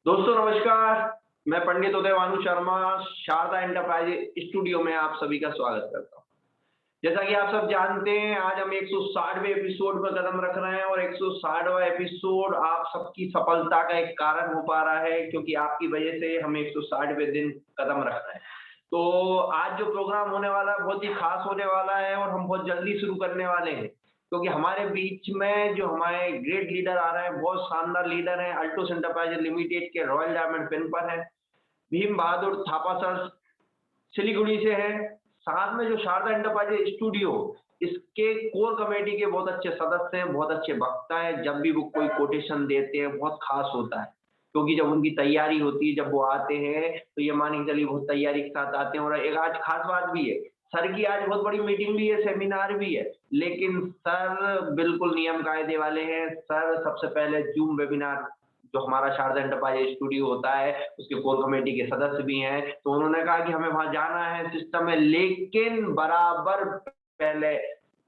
दोस्तों नमस्कार। मैं पंडित उदय भानु शर्मा शारदा एंटरप्राइज स्टूडियो में आप सभी का स्वागत करता हूं। जैसा कि आप सब जानते हैं, आज हम 160वें एपिसोड पर कदम रख रहे हैं और 160वां एपिसोड आप सबकी सफलता का एक कारण हो पा रहा है, क्योंकि आपकी वजह से हम 160वें दिन कदम रख रहे हैं। तो आज जो प्रोग्राम होने वाला है बहुत ही खास होने वाला है और हम बहुत जल्दी शुरू करने वाले हैं, क्योंकि हमारे बीच में जो हमारे ग्रेट लीडर आ रहे हैं, बहुत शानदार लीडर हैं। अल्टोस एंटरप्राइज लिमिटेड के रॉयल डायमंड पिन पर है। भीम बहादुर थापा सर सिलीगुड़ी से है। साथ में जो शारदा एंटरप्राइज स्टूडियो, इसके कोर कमेटी के बहुत अच्छे सदस्य हैं, बहुत अच्छे वक्ता हैं। जब भी वो कोई कोटेशन देते हैं बहुत खास होता है, क्योंकि जब उनकी तैयारी होती है, जब वो आते हैं तो ये मान के चलिए बहुत तैयारी के साथ आते हैं। और एक आज खास बात भी है, सर की आज बहुत बड़ी मीटिंग भी है, सेमिनार भी है, लेकिन सर बिल्कुल नियम कायदे वाले हैं। सर सबसे पहले जूम वेबिनार जो हमारा शारदा एंटरप्राइज स्टूडियो होता है, उसके कोर कमेटी के सदस्य भी हैं, तो उन्होंने कहा कि हमें वहां जाना है, सिस्टम है, लेकिन बराबर पहले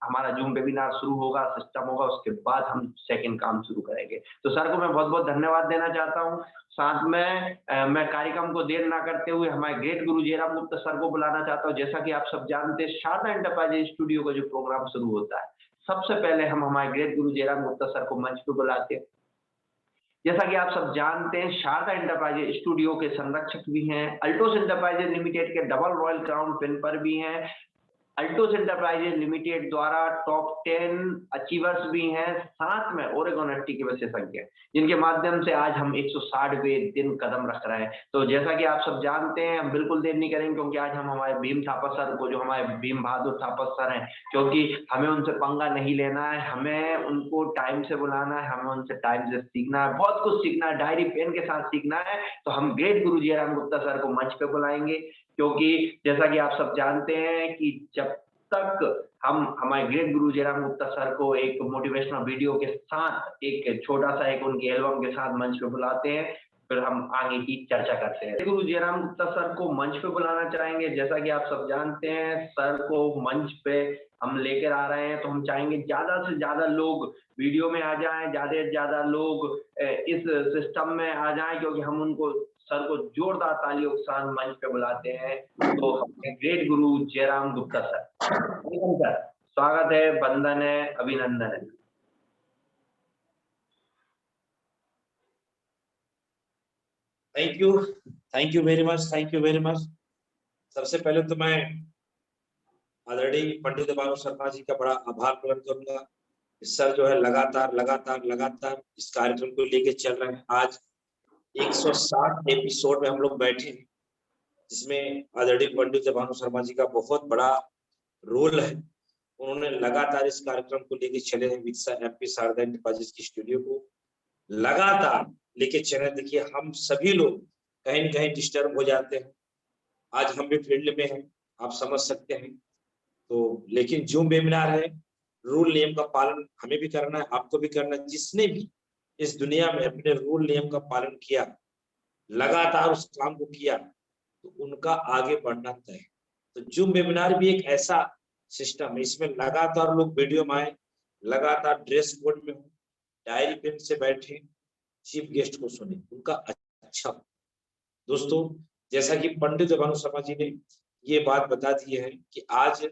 हमारा जूम वेबिनार शुरू होगा, सिस्टम होगा, उसके बाद हम सेकंड काम शुरू करेंगे। तो सर को मैं बहुत बहुत धन्यवाद देना चाहता हूँ। साथ में मैं कार्यक्रम को देर ना करते हुए हमारे ग्रेट गुरु जयराम गुप्ता सर को बुलाना चाहता हूँ। जैसा कि आप सब जानते हैं, शारदा एंटरप्राइज स्टूडियो का जो प्रोग्राम शुरू होता है, सबसे पहले हम हमारे ग्रेट गुरु जयराम गुप्ता सर को मंच पे बुलाते हैं। जैसा कि आप सब जानते हैं, शारदा एंटरप्राइज स्टूडियो के संरक्षक भी हैं, अल्टोस एंटरप्राइजेज लिमिटेड के डबल रॉयल क्राउन पिन पर भी हैं, अल्टोस एंटरप्राइजेज लिमिटेड द्वारा टॉप 10 अचीवर्स भी हैं, साथ में ओरेगोन एफटी के विशेषज्ञ हैं, जिनके माध्यम से आज हम 160वें दिन कदम रख रहे हैं। तो जैसा कि आप सब जानते हैं, हम बिल्कुल देर नहीं करेंगे, क्योंकि आज हम हमारे भीम थापा सर को, जो हमारे भीम बहादुर थापा सर हैं, क्योंकि हमें उनसे पंगा नहीं लेना है, हमें उनको टाइम से बुलाना है, हमें उनसे टाइम से सीखना है, बहुत कुछ सीखना है, डायरी पेन के साथ सीखना है। तो हम ग्रेट गुरु जयराम गुप्ता सर को मंच पे बुलाएंगे, क्योंकि जैसा कि आप सब जानते हैं कि जब तक हम हमारे ग्रेट गुरु जयराम गुप्ता सर को एक मोटिवेशनल वीडियो के साथ, एक छोटा सा एक उनकी एल्बम के साथ मंच पे बुलाते हैं, फिर हम आगे की चर्चा करते हैं। गुरु जयराम गुप्ता सर को मंच पे बुलाना चाहेंगे। जैसा कि आप सब जानते हैं, सर को मंच पे हम लेकर आ रहे हैं, तो हम चाहेंगे ज्यादा से ज्यादा लोग वीडियो में आ जाएं, ज्यादा से ज्यादा लोग इस सिस्टम में आ जाएं, क्योंकि हम उनको सर को जोरदार तालियों के साथ मंच पे बुलाते हैं। तो अपने ग्रेट गुरु जयराम गुप्ता सर, सर स्वागत है, वंदन है, अभिनंदन है। Thank you very much, thank you very much. सबसे पहले तो मैं आदरणीय पंडित भानु शर्मा जी का बड़ा आभार प्रकट करूंगा। सर जो है लगातार इस कार्यक्रम को लेके चल रहे हैं। आज 160 एपिसोड में हम लोग बैठे हैं, जिसमें आदरणीय पंडित भानु शर्मा जी का बहुत बड़ा रोल है। उन्होंने लगातार इस कार्यक्रम को लेके चले हैं, एमपी शारदा एंटरप्राइजेज की स्टूडियो को लगातार लेके चले। देखिए, हम सभी लोग कहीं न कहीं डिस्टर्ब हो जाते हैं। आज हम भी फील्ड में हैं, आप समझ सकते हैं। तो लेकिन जो वेबिनार है, रूल नियम का पालन हमें भी करना है, आपको भी करना है। जिसने भी इस दुनिया में अपने रूल नियम का पालन किया, लगातार उस काम को किया, तो उनका आगे बढ़ना तय है। तो जूम वेबिनार भी एक ऐसा सिस्टम है, इसमें लगातार लोग वीडियो में आए, लगातार ड्रेस कोड में हो, डायरी पेन से बैठे, चीफ गेस्ट को सुने, उनका अच्छा। दोस्तों, जैसा कि पंडित भानु शर्मा जी ने ये बात बता दी है कि आज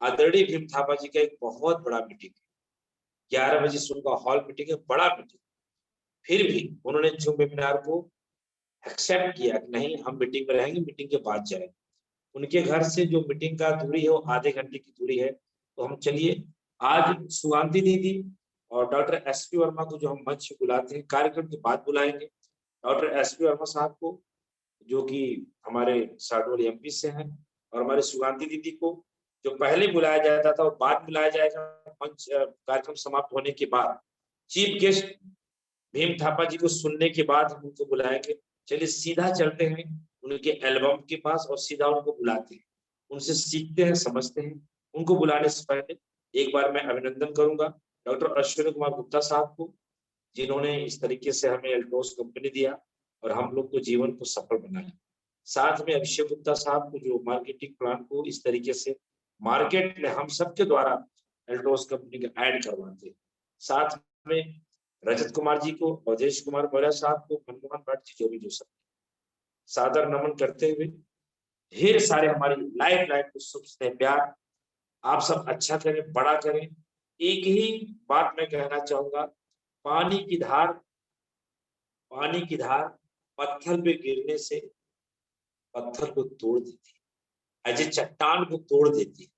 आदरणीय भीम थापा जी का एक बहुत बड़ा मीटिंग है, 11 बजे से उनका हॉल मीटिंग है, बड़ा मीटिंग। फिर भी उन्होंने जूम वेबिनार को एक्सेप्ट किया कि नहीं, हम मीटिंग में रहेंगे, मीटिंग के बाद जाएंगे। उनके घर से जो मीटिंग का दूरी है वो आधे घंटे की दूरी है। तो हम चलिए आज सुगांती दीदी और डॉक्टर एसपी वर्मा को जो हम मंच बुलाते हैं, कार्यक्रम के बाद बुलाएंगे। डॉक्टर एसपी वर्मा साहब को, जो कि हमारे साडोली एमपी से हैं, और हमारे सुगांती दीदी को जो पहले बुलाया जाता था वो बाद बुलाया जाएगा मंच कार्यक्रम समाप्त होने के बाद। चीफ गेस्ट भीम थापा जी को सुनने के बाद हम उनको बुलाएंगे। चलिए सीधा चलते हैं उनके एल्बम के पास और सीधा उनको बुलाते हैं, उनसे सीखते हैं, समझते हैं। उनको बुलाने से पहले एक बार मैं अभिनंदन करूंगा डॉक्टर अश्विनी कुमार गुप्ता साहब को, जिन्होंने इस तरीके से हमें एल्टोस कंपनी दिया और हम लोग को जीवन को सफल बनाया। साथ में अभिषेक गुप्ता साहब को, जो मार्केटिंग प्लान को इस तरीके से मार्केट में हम सबके द्वारा एल्टोस कंपनी का ऐड करवाते हैं। साथ में रजत कुमार जी को, अवधेश कुमार मौर्य साहब को, मनमोहन भट्ट जी, जो भी जो सब सादर नमन करते हुए ढेर सारे हमारी लाइफ को सुख से प्यार, आप सब अच्छा करें, बड़ा करें। एक ही बात मैं कहना चाहूंगा, पानी की धार पत्थर पे गिरने से पत्थर को तोड़ देती है, ऐसे चट्टान को तोड़ देती है।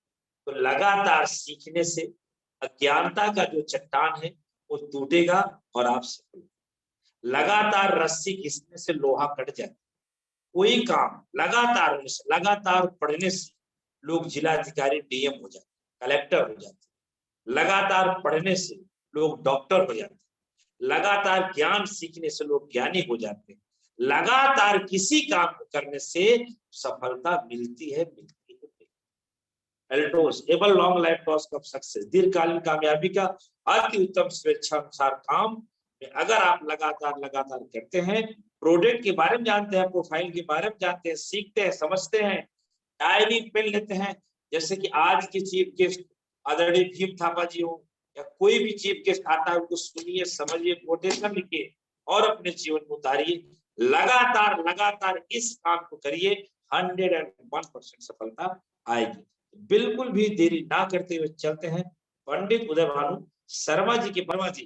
तो लगातार सीखने से अज्ञानता का जो चट्टान है वो टूटेगा और आप सफल। लगातार रस्सी घिसने से लोहा कट जाता है। कोई काम लगातार पढ़ने से लोग जिलाधिकारी, डीएम हो जाते, कलेक्टर हो जाते। लगातार पढ़ने से लोग डॉक्टर हो जाते। लगातार ज्ञान सीखने से लोग ज्ञानी हो जाते हैं। लगातार किसी काम को करने से सफलता मिलती है। एल्टोस able long life task of success, दीर्घकालीन कामयाबी का अति उत्तम स्वेच्छा अनुसार काम में अगर आप लगातार करते हैं, प्रोडक्ट के बारे में जानते हैं, प्रोफाइल के बारे में जानते हैं, सीखते हैं, समझते हैं, डायरी पेन लेते हैं, जैसे कि आज के चीफ गेस्ट आदरणीय भीम थापा जी हो या कोई भी चीफ गेस्ट आता है, उनको सुनिए, समझिए, कोटेशन लिखिए और अपने जीवन में उतारिए। लगातार इस काम को करिए, 101% सफलता आएगी। बिल्कुल भी देरी ना करते हुए चलते हैं पंडित उदय भानु शर्मा जी के। वर्मा जी,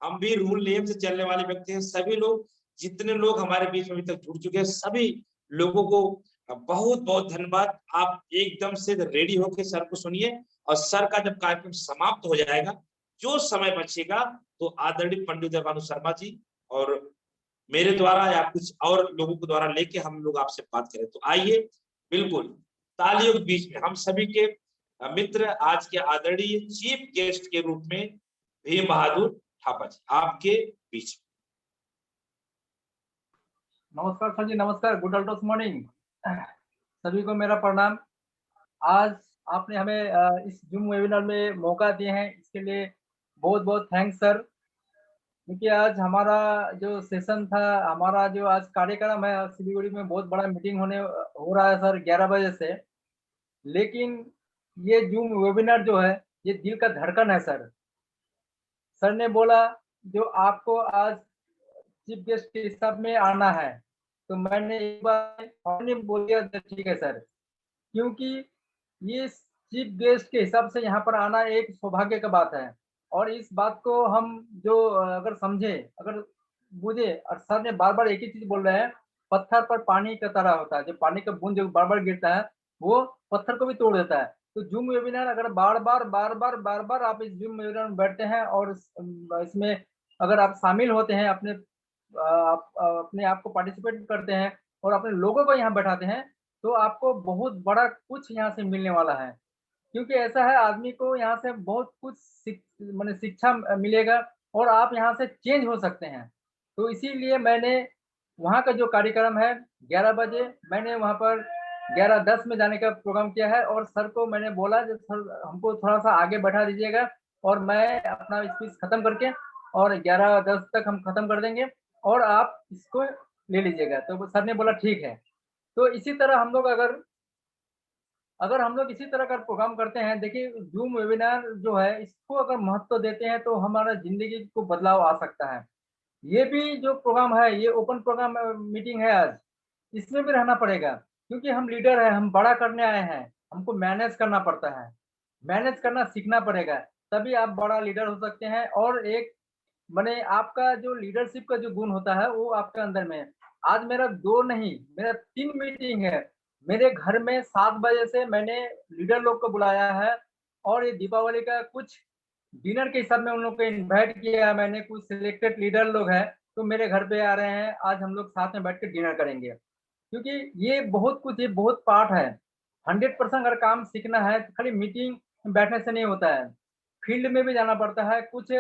हम भी रूल नियम से चलने वाले व्यक्ति हैं। सभी लोग, जितने लोग हमारे बीच में अभी तक जुड़ चुके हैं, सभी लोगों को बहुत बहुत धन्यवाद। आप एकदम से रेडी होकर सर को सुनिए और सर का जब कार्यक्रम समाप्त हो जाएगा, जो समय बचेगा तो आदरणीय पंडित उदय भानु शर्मा जी और मेरे द्वारा या कुछ और लोगों के द्वारा लेके हम लोग आपसे बात करें। तो आइए, बिल्कुल तालियों के बीच में हम सभी के मित्र, आज के आदरणीय चीफ गेस्ट के रूप में भीम बहादुर थापा जी आपके बीच। नमस्कार सर जी, नमस्कार। गुड अल्टोस मॉर्निंग, सभी को मेरा प्रणाम। आज आपने हमें इस जूम वेबिनार में मौका दिए हैं, इसके लिए बहुत बहुत थैंक्स सर। क्योंकि आज हमारा जो सेशन था, हमारा जो आज कार्यक्रम है, सिलीगुड़ी में बहुत बड़ा मीटिंग हो रहा है सर 11 बजे से। लेकिन ये जूम वेबिनार जो है, ये दिल का धड़कन है सर। सर ने बोला जो आपको आज चीफ गेस्ट के हिसाब में आना है, तो मैंने एक बार बोल दिया ठीक है सर, क्योंकि ये चीफ गेस्ट के हिसाब से यहाँ पर आना एक सौभाग्य का बात है। और इस बात को हम जो अगर समझे, अगर बुझे, और सर ने बार बार एक ही चीज बोल रहे हैं, पत्थर पर पानी का तरह होता है। जो पानी का बूंद जो बार बार गिरता है, वो पत्थर को भी तोड़ देता है। तो जूम वेबिनार अगर बार बार आप इस जूम वेबिनार में बैठते हैं और इसमें अगर आप शामिल होते हैं, अपने आप को पार्टिसिपेट करते हैं और अपने लोगों को यहाँ बैठाते हैं, तो आपको बहुत बड़ा कुछ यहाँ से मिलने वाला है। क्योंकि ऐसा है, आदमी को यहाँ से बहुत कुछ शिक्षा मिलेगा और आप यहाँ से चेंज हो सकते हैं। तो इसीलिए मैंने वहाँ का जो कार्यक्रम है 11 बजे, मैंने वहाँ पर 11:10 में जाने का प्रोग्राम किया है। और सर को मैंने बोला कि सर हमको थोड़ा सा आगे बैठा दीजिएगा और मैं अपना स्पीच खत्म करके और 11:10 तक हम खत्म कर देंगे और आप इसको ले लीजिएगा। तो सर ने बोला ठीक है। तो इसी तरह हम लोग अगर हम लोग इसी तरह का प्रोग्राम करते हैं, देखिए जूम वेबिनार जो है, इसको अगर महत्व देते हैं तो हमारा जिंदगी को बदलाव आ सकता है। ये भी जो प्रोग्राम है, ये ओपन प्रोग्राम मीटिंग है आज, इसमें भी रहना पड़ेगा। क्योंकि हम लीडर हैं, हम बड़ा करने आए हैं, हमको मैनेज करना पड़ता है, मैनेज करना सीखना पड़ेगा, तभी आप बड़ा लीडर हो सकते हैं। और एक माने आपका जो लीडरशिप का जो गुण होता है, वो आपके अंदर में है। आज मेरा 2 नहीं, मेरा 3 मीटिंग है। मेरे घर में 7 बजे से मैंने लीडर लोग को बुलाया है और ये दीपावली का कुछ डिनर के हिसाब में उन लोग को इनवाइट किया है मैंने। कुछ सिलेक्टेड लीडर लोग हैं, तो मेरे घर पे आ रहे हैं। आज हम लोग साथ में बैठ के डिनर करेंगे, क्योंकि ये बहुत कुछ, ये बहुत पार्ट है। 100% अगर काम सीखना है तो खाली मीटिंग में बैठने से नहीं होता है, फील्ड में भी जाना पड़ता है। कुछ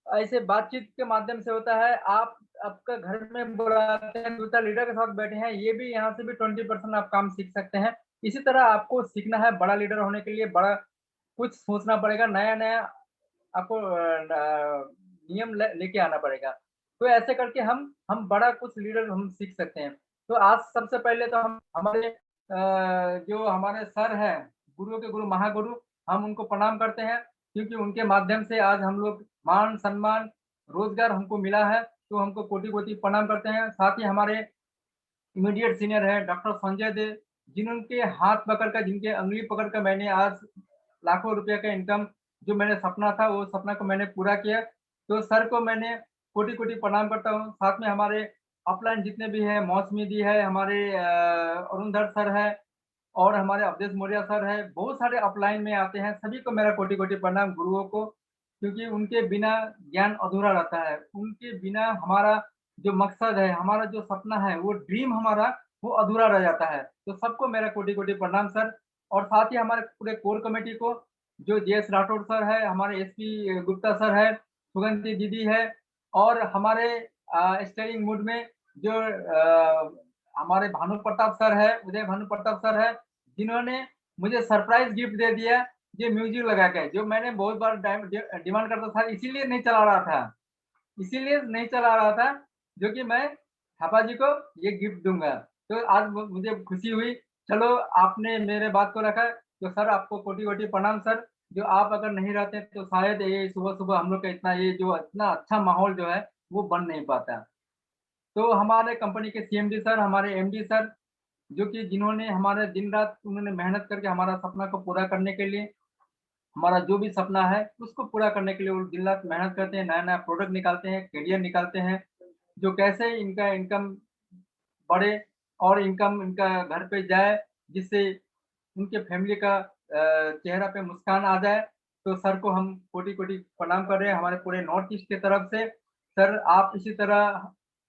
ऐसे बातचीत के माध्यम से होता है। आप आपका घर में बुलाते हैं, दूसरा लीडर के साथ बैठे हैं, ये भी यहाँ से भी 20% आप काम सीख सकते हैं। इसी तरह आपको सीखना है, बड़ा लीडर होने के लिए बड़ा कुछ सोचना पड़ेगा, नया-नया आपको नियम लेके आना पड़ेगा। तो ऐसे करके हम बड़ा कुछ लीडर हम सीख सकते हैं। तो आज सबसे पहले तो हम हमारे जो हमारे सर हैं, गुरुओं के गुरु, महागुरु, हम उनको प्रणाम करते हैं। क्योंकि उनके माध्यम से आज हम लोग मान सम्मान रोजगार हमको मिला है, तो हमको कोटि-कोटि प्रणाम करते हैं। साथ ही हमारे इमीडिएट सीनियर है डॉक्टर संजय देव, जिनके हाथ पकड़ कर, जिनके अंगुली पकड़ कर मैंने आज लाखों रुपए का इनकम, जो मैंने सपना था, वो सपना को मैंने पूरा किया। तो सर को मैंने कोटि-कोटि प्रणाम करता हूँ। साथ में हमारे अपलाइन जितने भी हैं, मौसमी दी है, हमारे अरुणधर सर है और हमारे अवधेश मौर्य सर है, बहुत सारे अपलाइन में आते हैं, सभी को मेरा कोटि-कोटि प्रणाम गुरुओं को, क्योंकि उनके बिना ज्ञान अधूरा रहता है। उनके बिना हमारा जो मकसद है, हमारा जो सपना है, वो ड्रीम हमारा, वो अधूरा रह जाता है। तो सबको मेरा कोटि-कोटि प्रणाम सर। और साथ ही हमारे पूरे कोर कमेटी को, जो जेएस राठौड़ सर है, हमारे एसपी गुप्ता सर है, सुगंधी दीदी है और हमारे स्टीयरिंग मूड में जो हमारे भानु प्रताप सर है, उदय भानु प्रताप सर है, जिन्होंने मुझे सरप्राइज़ गिफ्ट दे दिया, ये म्यूज़िक लगा के, जो मैंने बहुत बार डिमांड करता था, इसीलिए नहीं चला रहा था। इसीलिए नहीं चला रहा था, जो कि मैं थापा जी को ये गिफ्ट दूँगा। तो आज मुझे खुशी हुई, चलो आपने मेरे बात को रखा, तो सर आपको कोटि-कोटि प्रणाम सर। जो आप अगर नहीं रहते तो शायद ये सुबह-सुबह हम लोग का इतना ये जो इतना अच्छा माहौल जो है, वो बन नहीं पाता। तो हमारे कंपनी के सीएमडी सर, हमारे एमडी सर, जो कि जिन्होंने हमारे दिन-रात उन्होंने मेहनत करके हमारा सपना को पूरा करने के लिए, हमारा जो भी सपना है, उसको पूरा करने के लिए वो दिन-रात मेहनत करते हैं, नया-नया प्रोडक्ट निकालते हैं, कैरियर निकालते हैं, जो कैसे इनका इनकम बढ़े और इनकम इनका घर पे जाए, जिससे उनके फैमिली का चेहरा पे मुस्कान आ जाए। तो सर को हम कोटि-कोटि प्रणाम कर रहे हैं हमारे पूरे नॉर्थ ईस्ट की तरफ से। सर आप इसी तरह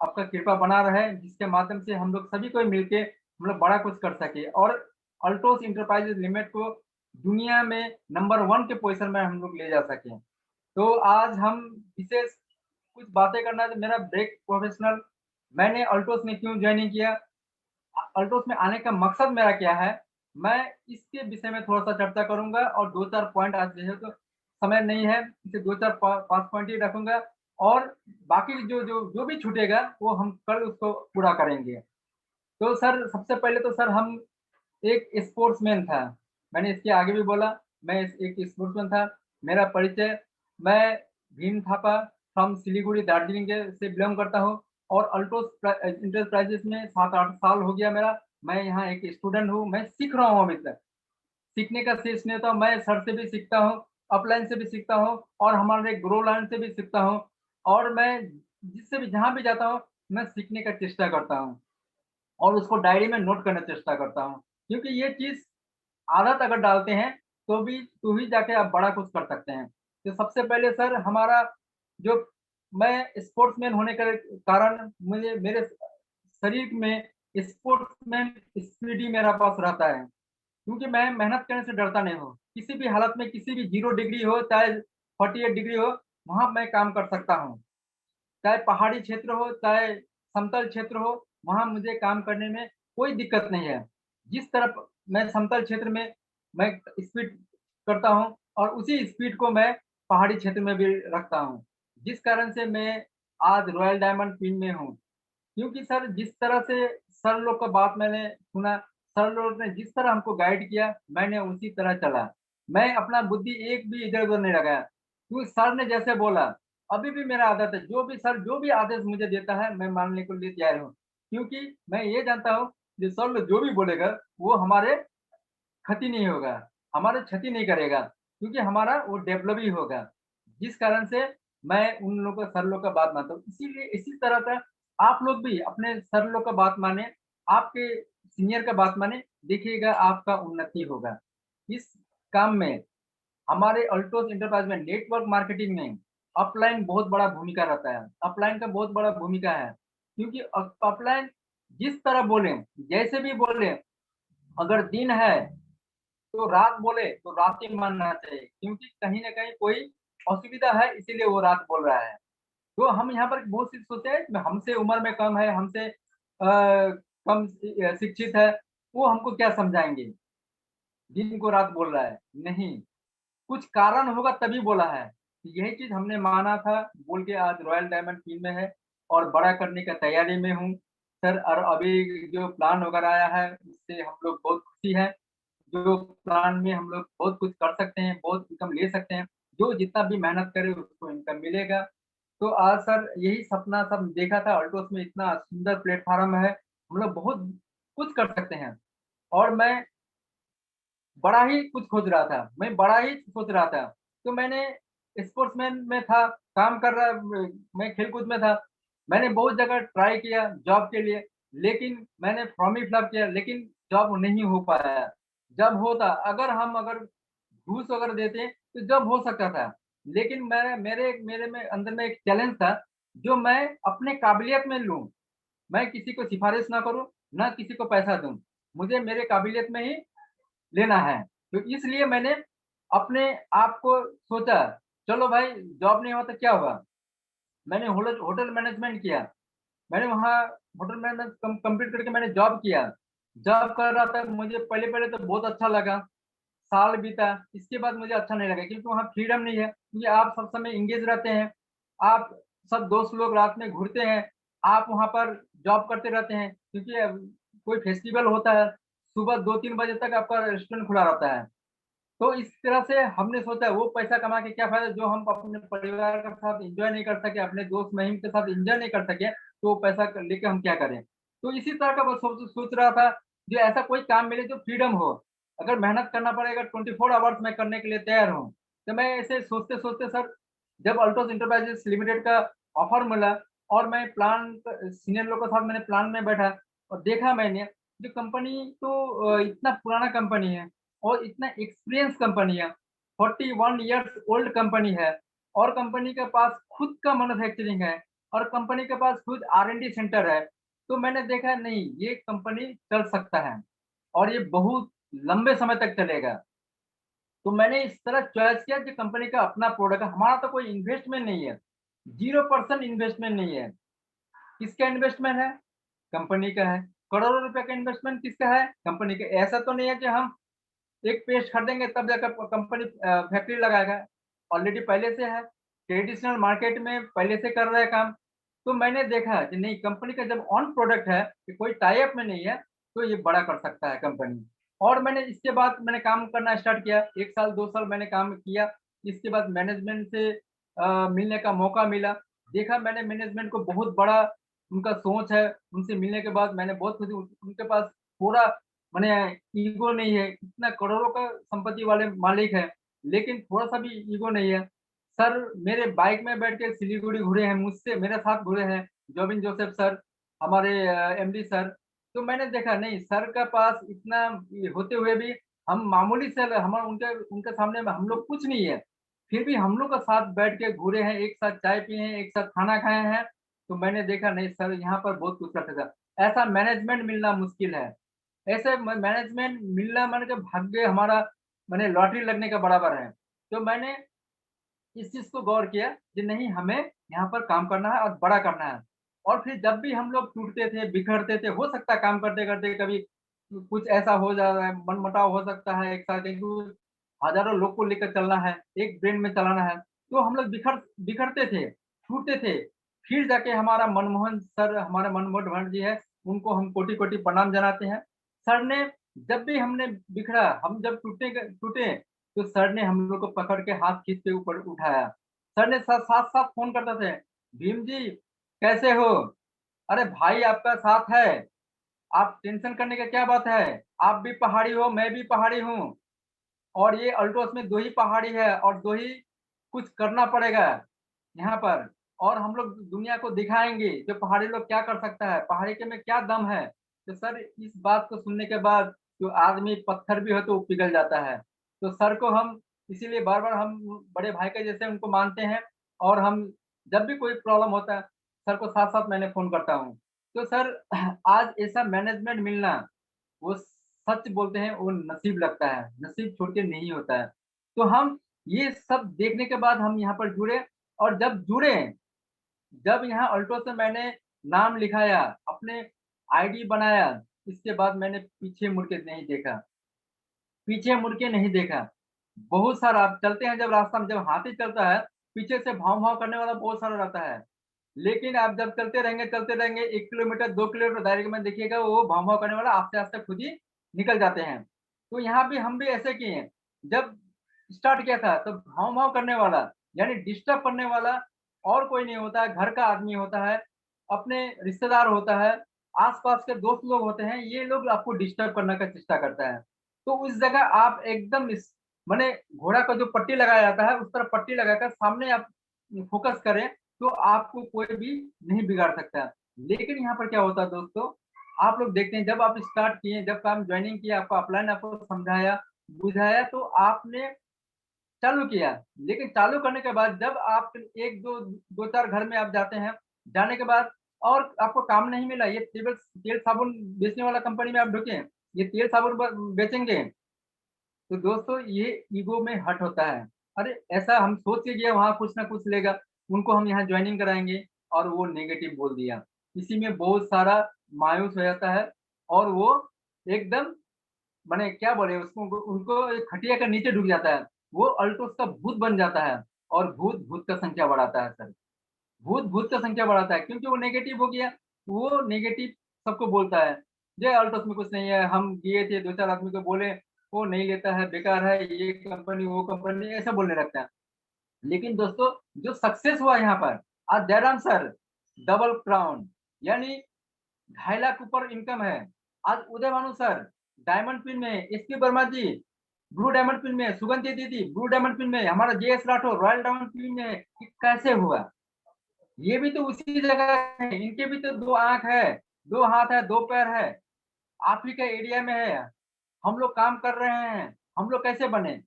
आपका कृपा बना रहे, जिसके माध्यम से हम लोग सभी कोई मिलके हम लोग बड़ा कुछ कर सकें और अल्टोस एंटरप्राइजेज़ लिमिटेड को दुनिया में नंबर 1 के पोज़ीशन में हम लोग ले जा सकें। तो आज हम विशेष कुछ बातें करना है, तो मेरा ब्रेक प्रोफेशनल, मैंने अल्टोस में क्यों जॉइनिंग किया? अल्टोस में आने का मकसद मेरा क्या है? मैं इसके विषय में थोड़ा-सा चर्चा करूँगा और 2-4 पॉइंट आज जेहेतु समय नहीं है, इसे 2-4 5 पॉइंट ही रखूँगा और बाकी जो भी छूटेगा, वो हम कल उसको पूरा करेंगे। तो सर सबसे पहले तो सर हम एक स्पोर्ट्समैन था। मैंने इसके आगे भी बोला, मैं एक स्पोर्ट्समैन था। मेरा परिचय, मैं भीम थापा फ्रॉम सिलीगुड़ी दार्जिलिंग के से बिलॉन्ग करता हूँ और अल्टोस एंटरप्राइजेज़ में 7-8 साल हो गया मेरा। मैं यहाँ एक स्टूडेंट हूँ, मैं सीख रहा हूँ अभी तक। सीखने का शेष नहीं होता, मैं सर से भी सीखता हूँ, अपलाइन से भी सीखता हूँ और हमारे ग्रो लाइन से भी सीखता हूँ और मैं जिससे भी जहाँ भी जाता हूँ, मैं सीखने का चेष्टा करता हूँ और उसको डायरी में नोट करने की चेष्टा करता हूँ। क्योंकि ये चीज़ आदत अगर डालते हैं, तो ही जाके आप बड़ा कुछ कर सकते हैं। तो सबसे पहले सर हमारा जो मैं स्पोर्ट्समैन होने के कारण मुझे मेरे शरीर में स्पोर्ट्समैन स्पिरिट ही मेरा पास रहता है। क्योंकि मैं मेहनत करने से डरता नहीं हूँ। किसी भी हालत में किसी भी 0 डिग्री हो, चाहे 48 डिग्री हो, वहाँ मैं काम कर सकता हूँ। चाहे पहाड़ी क्षेत्र हो, चाहे समतल क्षेत्र हो, वहाँ मुझे काम करने में कोई दिक्कत नहीं है। जिस तरफ मैं समतल क्षेत्र में मैं स्पीड करता हूँ और उसी स्पीड को मैं पहाड़ी क्षेत्र में भी रखता हूँ। जिस कारण से मैं आज रॉयल डायमंड टीम में हूँ। क्योंकि सर जिस तरह से सर लोग का बात मैंने सुना, सर लोग ने जिस तरह हमको गाइड किया, मैंने उसी तरह चला। मैं अपना बुद्धि एक भी इधर-उधर नहीं लगाया। क्योंकि सर ने जैसे बोला, अभी भी मेरा आदत है, जो भी आदेश मुझे देता है, मैं मानने के लिए तैयार हूँ। क्योंकि मैं ये जानता हूँ, कि सर लोग जो भी बोलेगा, वो हमारे क्षति नहीं होगा, हमारी क्षति नहीं करेगा, क्योंकि हमारा वो डेवलप ही होगा। जिस कारण से मैं उन लोगों का सर लोग का बात मानता हूँ। इसीलिए इसी तरह का आप लोग भी अपने सर लोग का बात मानें, आपके सीनियर का बात मानें, देखिएगा आपका उन्नति होगा। इस काम में हमारे अल्टोस एंटरप्राइज में नेटवर्क मार्केटिंग में अपलाइन बहुत बड़ा भूमिका रहता है। अपलाइन का बहुत बड़ा भूमिका है, क्योंकि अपलाइन जिस तरह बोले, जैसे भी बोले, अगर दिन है तो रात बोले तो रात ही मानना चाहिए, क्योंकि कहीं न कहीं कोई असुविधा है इसीलिए वो रात बोल रहा है। तो हम यहाँ पर बहुत सी सोचते हैं हमसे उम्र में कम है, हमसे कम शिक्षित है, वो हमको क्या समझाएँगे? दिन को रात बोल रहा है। नहीं, कुछ कारण होगा तभी बोला है। यही चीज़ हमने माना था, बोल के आज रॉयल डायमंड टीम में है और बड़ा करने का तैयारी में हूँ। सर और अभी जो प्लान वगैरह आया है, उससे हम लोग बहुत खुशी हैं। जो प्लान में हम लोग बहुत कुछ कर सकते हैं, बहुत इनकम ले सकते हैं। जो जितना भी मेहनत करे उसको इनकम मिलेगा। तो आज सर यही सपना सब देखा था, अल्टोस में इतना सुंदर प्लेटफॉर्म है, हम लोग बहुत कुछ कर सकते हैं। और मैं बड़ा ही कुछ खोज रहा था, मैं बड़ा ही सोच रहा था। तो मैंने स्पोर्ट्समैन में था, काम कर रहा मैं खेल-कूद में था। मैंने बहुत जगह ट्राई किया जॉब के लिए, लेकिन मैंने फॉर्म ही फिलअप किया, लेकिन जॉब नहीं हो पाया। जब होता अगर घूस अगर देते तो जॉब हो सकता था। लेकिन मैं मेरे मेरे में अंदर में एक चैलेंज था, जो मैं अपने काबिलियत में लूँ। मैं किसी को सिफ़ारिश ना करूँ, ना किसी को पैसा दूँ। मुझे मेरे काबिलियत में ही लेना है। तो इसलिए मैंने अपने आप को सोचा, चलो भाई जॉब नहीं हुआ तो क्या हुआ? मैंने होटल होटल मैनेजमेंट किया। मैंने वहाँ होटल मैनेजमेंट कंप्लीट करके मैंने जॉब किया। जॉब कर रहा था, मुझे पहले-पहले तो बहुत अच्छा लगा। साल बीता, इसके बाद मुझे अच्छा नहीं लगा क्योंकि वहाँ फ्रीडम नहीं है, क्योंकि आप सब समय एंगेज रहते हैं। आप सब दोस्त लोग रात में घूरते हैं, आप वहाँ पर जॉब करते रहते हैं क्योंकि कोई फेस्टिवल होता है, सुबह 2-3 बजे तक आपका रेस्टोरेंट खुला रहता है। तो इस तरह से हमने सोचा वो पैसा कमा के क्या फ़ायदा जो हम अपने परिवार के साथ एन्जॉय नहीं कर सके, अपने दोस्त महिम के साथ एन्जॉय नहीं कर सके, तो वो पैसा क लेके हम क्या करें? तो इसी तरह का बस सोच रहा था, जो ऐसा कोई काम मिले जो फ्रीडम हो। अगर मेहनत करना पड़ेगा 24 आवर्स मैं करने के लिए तैयार हूँ। तो मैं ऐसे सोचते-सोचते सर जब अल्टोस एंटरप्राइजेज़ लिमिटेड का ऑफ़र मिला और मैं सीनियर लोगों के साथ मैंने प्लान में बैठा और देखा मैंने, जो कंपनी तो इतना पुराना कंपनी है और इतना एक्सपीरियंस कंपनी है, 41 इयर्स ओल्ड कंपनी है और कंपनी के पास खुद का मैन्युफैक्चरिंग है और कंपनी के पास खुद आर-एन-डी सेंटर है। तो मैंने देखा नहीं ये कंपनी चल सकता है और ये बहुत लंबे समय तक चलेगा। तो मैंने इस तरह चॉइस किया कि कंपनी का अपना प्रोडक्ट है, हमारा तो कोई इन्वेस्टमेंट नहीं है, 0% इन्वेस्टमेंट नहीं है। किसका इन्वेस्टमेंट है? कंपनी का है। करोड़ों रुपए का इन्वेस्टमेंट किसका है? कंपनी का। ऐसा तो नहीं है कि हम एक पेस्ट खरीदेंगे तब जाकर कंपनी फैक्ट्री लगाएगा। ऑलरेडी पहले से है, ट्रेडिशनल मार्केट में पहले से कर रहा है काम। तो मैंने देखा कि नहीं कंपनी का जब ऑन प्रोडक्ट है, कि कोई टाई अप में नहीं है, तो ये बड़ा कर सकता है कंपनी। और मैंने इसके बाद मैंने काम करना स्टार्ट किया। 1 साल 2 साल मैंने काम किया। इसके बाद मैनेजमेंट से मिलने का मौका मिला। देखा मैंने मैनेजमेंट को बहुत बड़ा उनका सोच है, उनसे मिलने के बाद मैंने बहुत कुछ उनके पास थोड़ा माने ईगो नहीं है, इतना करोड़ों का संपत्ति वाले मालिक हैं, लेकिन थोड़ा-सा भी ईगो नहीं है। सर मेरे बाइक में बैठ के सिलीगुड़ी घूरे हैं, मुझसे मेरे साथ घूरे हैं, जोबिन जोसेफ सर, हमारे एमडी सर। तो मैंने देखा नहीं सर के पास इतना ये होते हुए भी हम मामूली से हम उनके उनके सामने में हम लोग कुछ नहीं है। फिर भी हम लोग का साथ बैठ के घूरे हैं, एक साथ चाय पिए हैं, एक साथ खाना खाए हैं। तो मैंने देखा नहीं सर यहाँ पर बहुत कुछ कर सकता है। ऐसा मैनेजमेंट मिलना मुश्किल है। ऐसे मैनेजमेंट मिलना माने कि भाग्य हमारा माने लॉटरी लगने के बराबर है। तो मैंने इस चीज़ को गौर किया कि नहीं हमें यहाँ पर काम करना है और बड़ा करना है। और फिर जब भी हम लोग टूटते थे, बिखरते थे, हो सकता है काम करते-करते कभी कुछ ऐसा हो जा रहा है, मनमुटाव हो सकता है एक साथ क्योंकि हज़ारों लोग को लेकर चलना है, एक ब्रेन में चलाना है। तो हम लोग बिखरते थे, टूटते थे। फिर जाके हमारा मनमोहन सर, हमारे मनमोहन भट्ट जी हैं, उनको हम कोटि-कोटि प्रणाम जनाते हैं। सर ने जब भी हमने बिखरा, हम जब टूटे तो सर ने हम लोग को पकड़ के हाथ खींच के ऊपर उठाया। सर ने साथ-साथ फ़ोन करते थे, "भीम जी, कैसे हो? अरे भाई आपका साथ है, आप टेंशन करने का क्या बात है? आप भी पहाड़ी हो, मैं भी पहाड़ी हूँ और ये अल्टोस में 2 ही पहाड़ी है और 2 ही कुछ करना पड़ेगा यहाँ पर और हम लोग दुनिया को दिखाएँगे कि पहाड़ी लोग क्या कर सकता है, पहाड़ी के में क्या दम है।" तो सर इस बात को सुनने के बाद जो आदमी पत्थर भी हो तो वो पिघल जाता है। तो सर को हम इसीलिए बार-बार हम बड़े भाई के जैसे उनको मानते हैं और हम जब भी कोई प्रॉब्लम होता है, सर को साथ-साथ मैंने फ़ोन करता हूँ। तो सर आज ऐसा मैनेजमेंट मिलना, वो सच बोलते हैं वो नसीब लगता है, नसीब छोड़ के नहीं होता है। तो हम ये सब देखने के बाद हम यहाँ पर जुड़े और जब जुड़े, जब यहाँ अल्टो से मैंने नाम लिखाया, अपने आईडी बनाया, इसके बाद मैंने पीछे मुड़ के नहीं देखा। पीछे मुड़ के नहीं देखा। बहुत सारा आप चलते हैं जब रास्ता में जब हाथी चलता है, पीछे से भौं-भौं करने वाला बहुत सारा रहता है। लेकिन आप जब चलते रहेंगे 1 किलोमीटर 2 किलोमीटर दायरे में देखिएगा वो भौं-भौं करने वाला आस्ते-आस्ते खुद ही निकल जाते हैं। तो यहाँ भी हम भी ऐसे किए हैं। जब स्टार्ट किया था तो भौं-भौं करने वाला यानी डिस्टर्ब करने वाला और कोई नहीं होता है, घर का आदमी होता है, अपने रिश्तेदार होता है, आस-पास के दोस्त लोग होते हैं, ये लोग आपको डिस्टर्ब करने का चेष्टा करता है। तो उस जगह आप एकदम इस माने घोड़ा का जो पट्टी लगाया जाता है, उस तरफ पट्टी लगाकर सामने आप फ़ोकस करें, तो आपको कोई भी नहीं बिगाड़ सकता है। लेकिन यहाँ पर क्या होता है दोस्तों, आप लोग देखते हैं जब आप स्टार्ट किए, जब काम जॉइनिंग किया, आपको अपलाइन आपको समझाया, बुझाया तो आपने चालू किया। लेकिन चालू करने के बाद जब आप 1-2 2-4 घर में आप जाते हैं, जाने के बाद और आपको काम नहीं मिला, ये तेल साबुन बेचने वाला कंपनी में आप ढुके, ये तेल साबुन बेचेंगे, तो दोस्तों ये ईगो में हर्ट होता है। अरे! ऐसा हम सोच के गए वहाँ कुछ ना कुछ लेगा, उनको हम यहाँ जॉइनिंग कराएँगे और वो नेगेटिव बोल दिया। इसी में बहुत सारा मायूस हो जाता है और वो एकदम माने क्या बोले उसको उनको एक खटिया के नीचे डूब जाता है। वो अल्टोस का भूत बन जाता है और भूत भूत का संख्या बढ़ाता है सर। भूत भूत का संख्या बढ़ाता है क्योंकि वो नेगेटिव हो गया। वो नेगेटिव सबको बोलता है, "ये अल्टोस में कुछ नहीं है, हम दिए थे 2-4 आदमी को बोले, वो नहीं लेता है, बेकार है, ये कंपनी, वो कंपनी" ऐसा बोलने लगता है। लेकिन दोस्तों जो सक्सेस हुआ यहाँ पर, आज जयराम सर डबल क्राउन यानी 2.5 लाख ऊपर इनकम है। आज उदय भानु सर डायमंड पिन में, एसपी वर्मा जी ब्लू डायमंड पिन में, सुगंधी दीदी ब्लू डायमंड पिन में, हमारा JS Rathore royal diamond pin में, ये कैसे हुआ? ये भी तो उसी जगह है, इनके भी तो 2 आँख है, 2 हाथ है, 2 पैर है, आप ही के एरिया में है। हम लोग काम कर रहे हैं, हम लोग कैसे बने?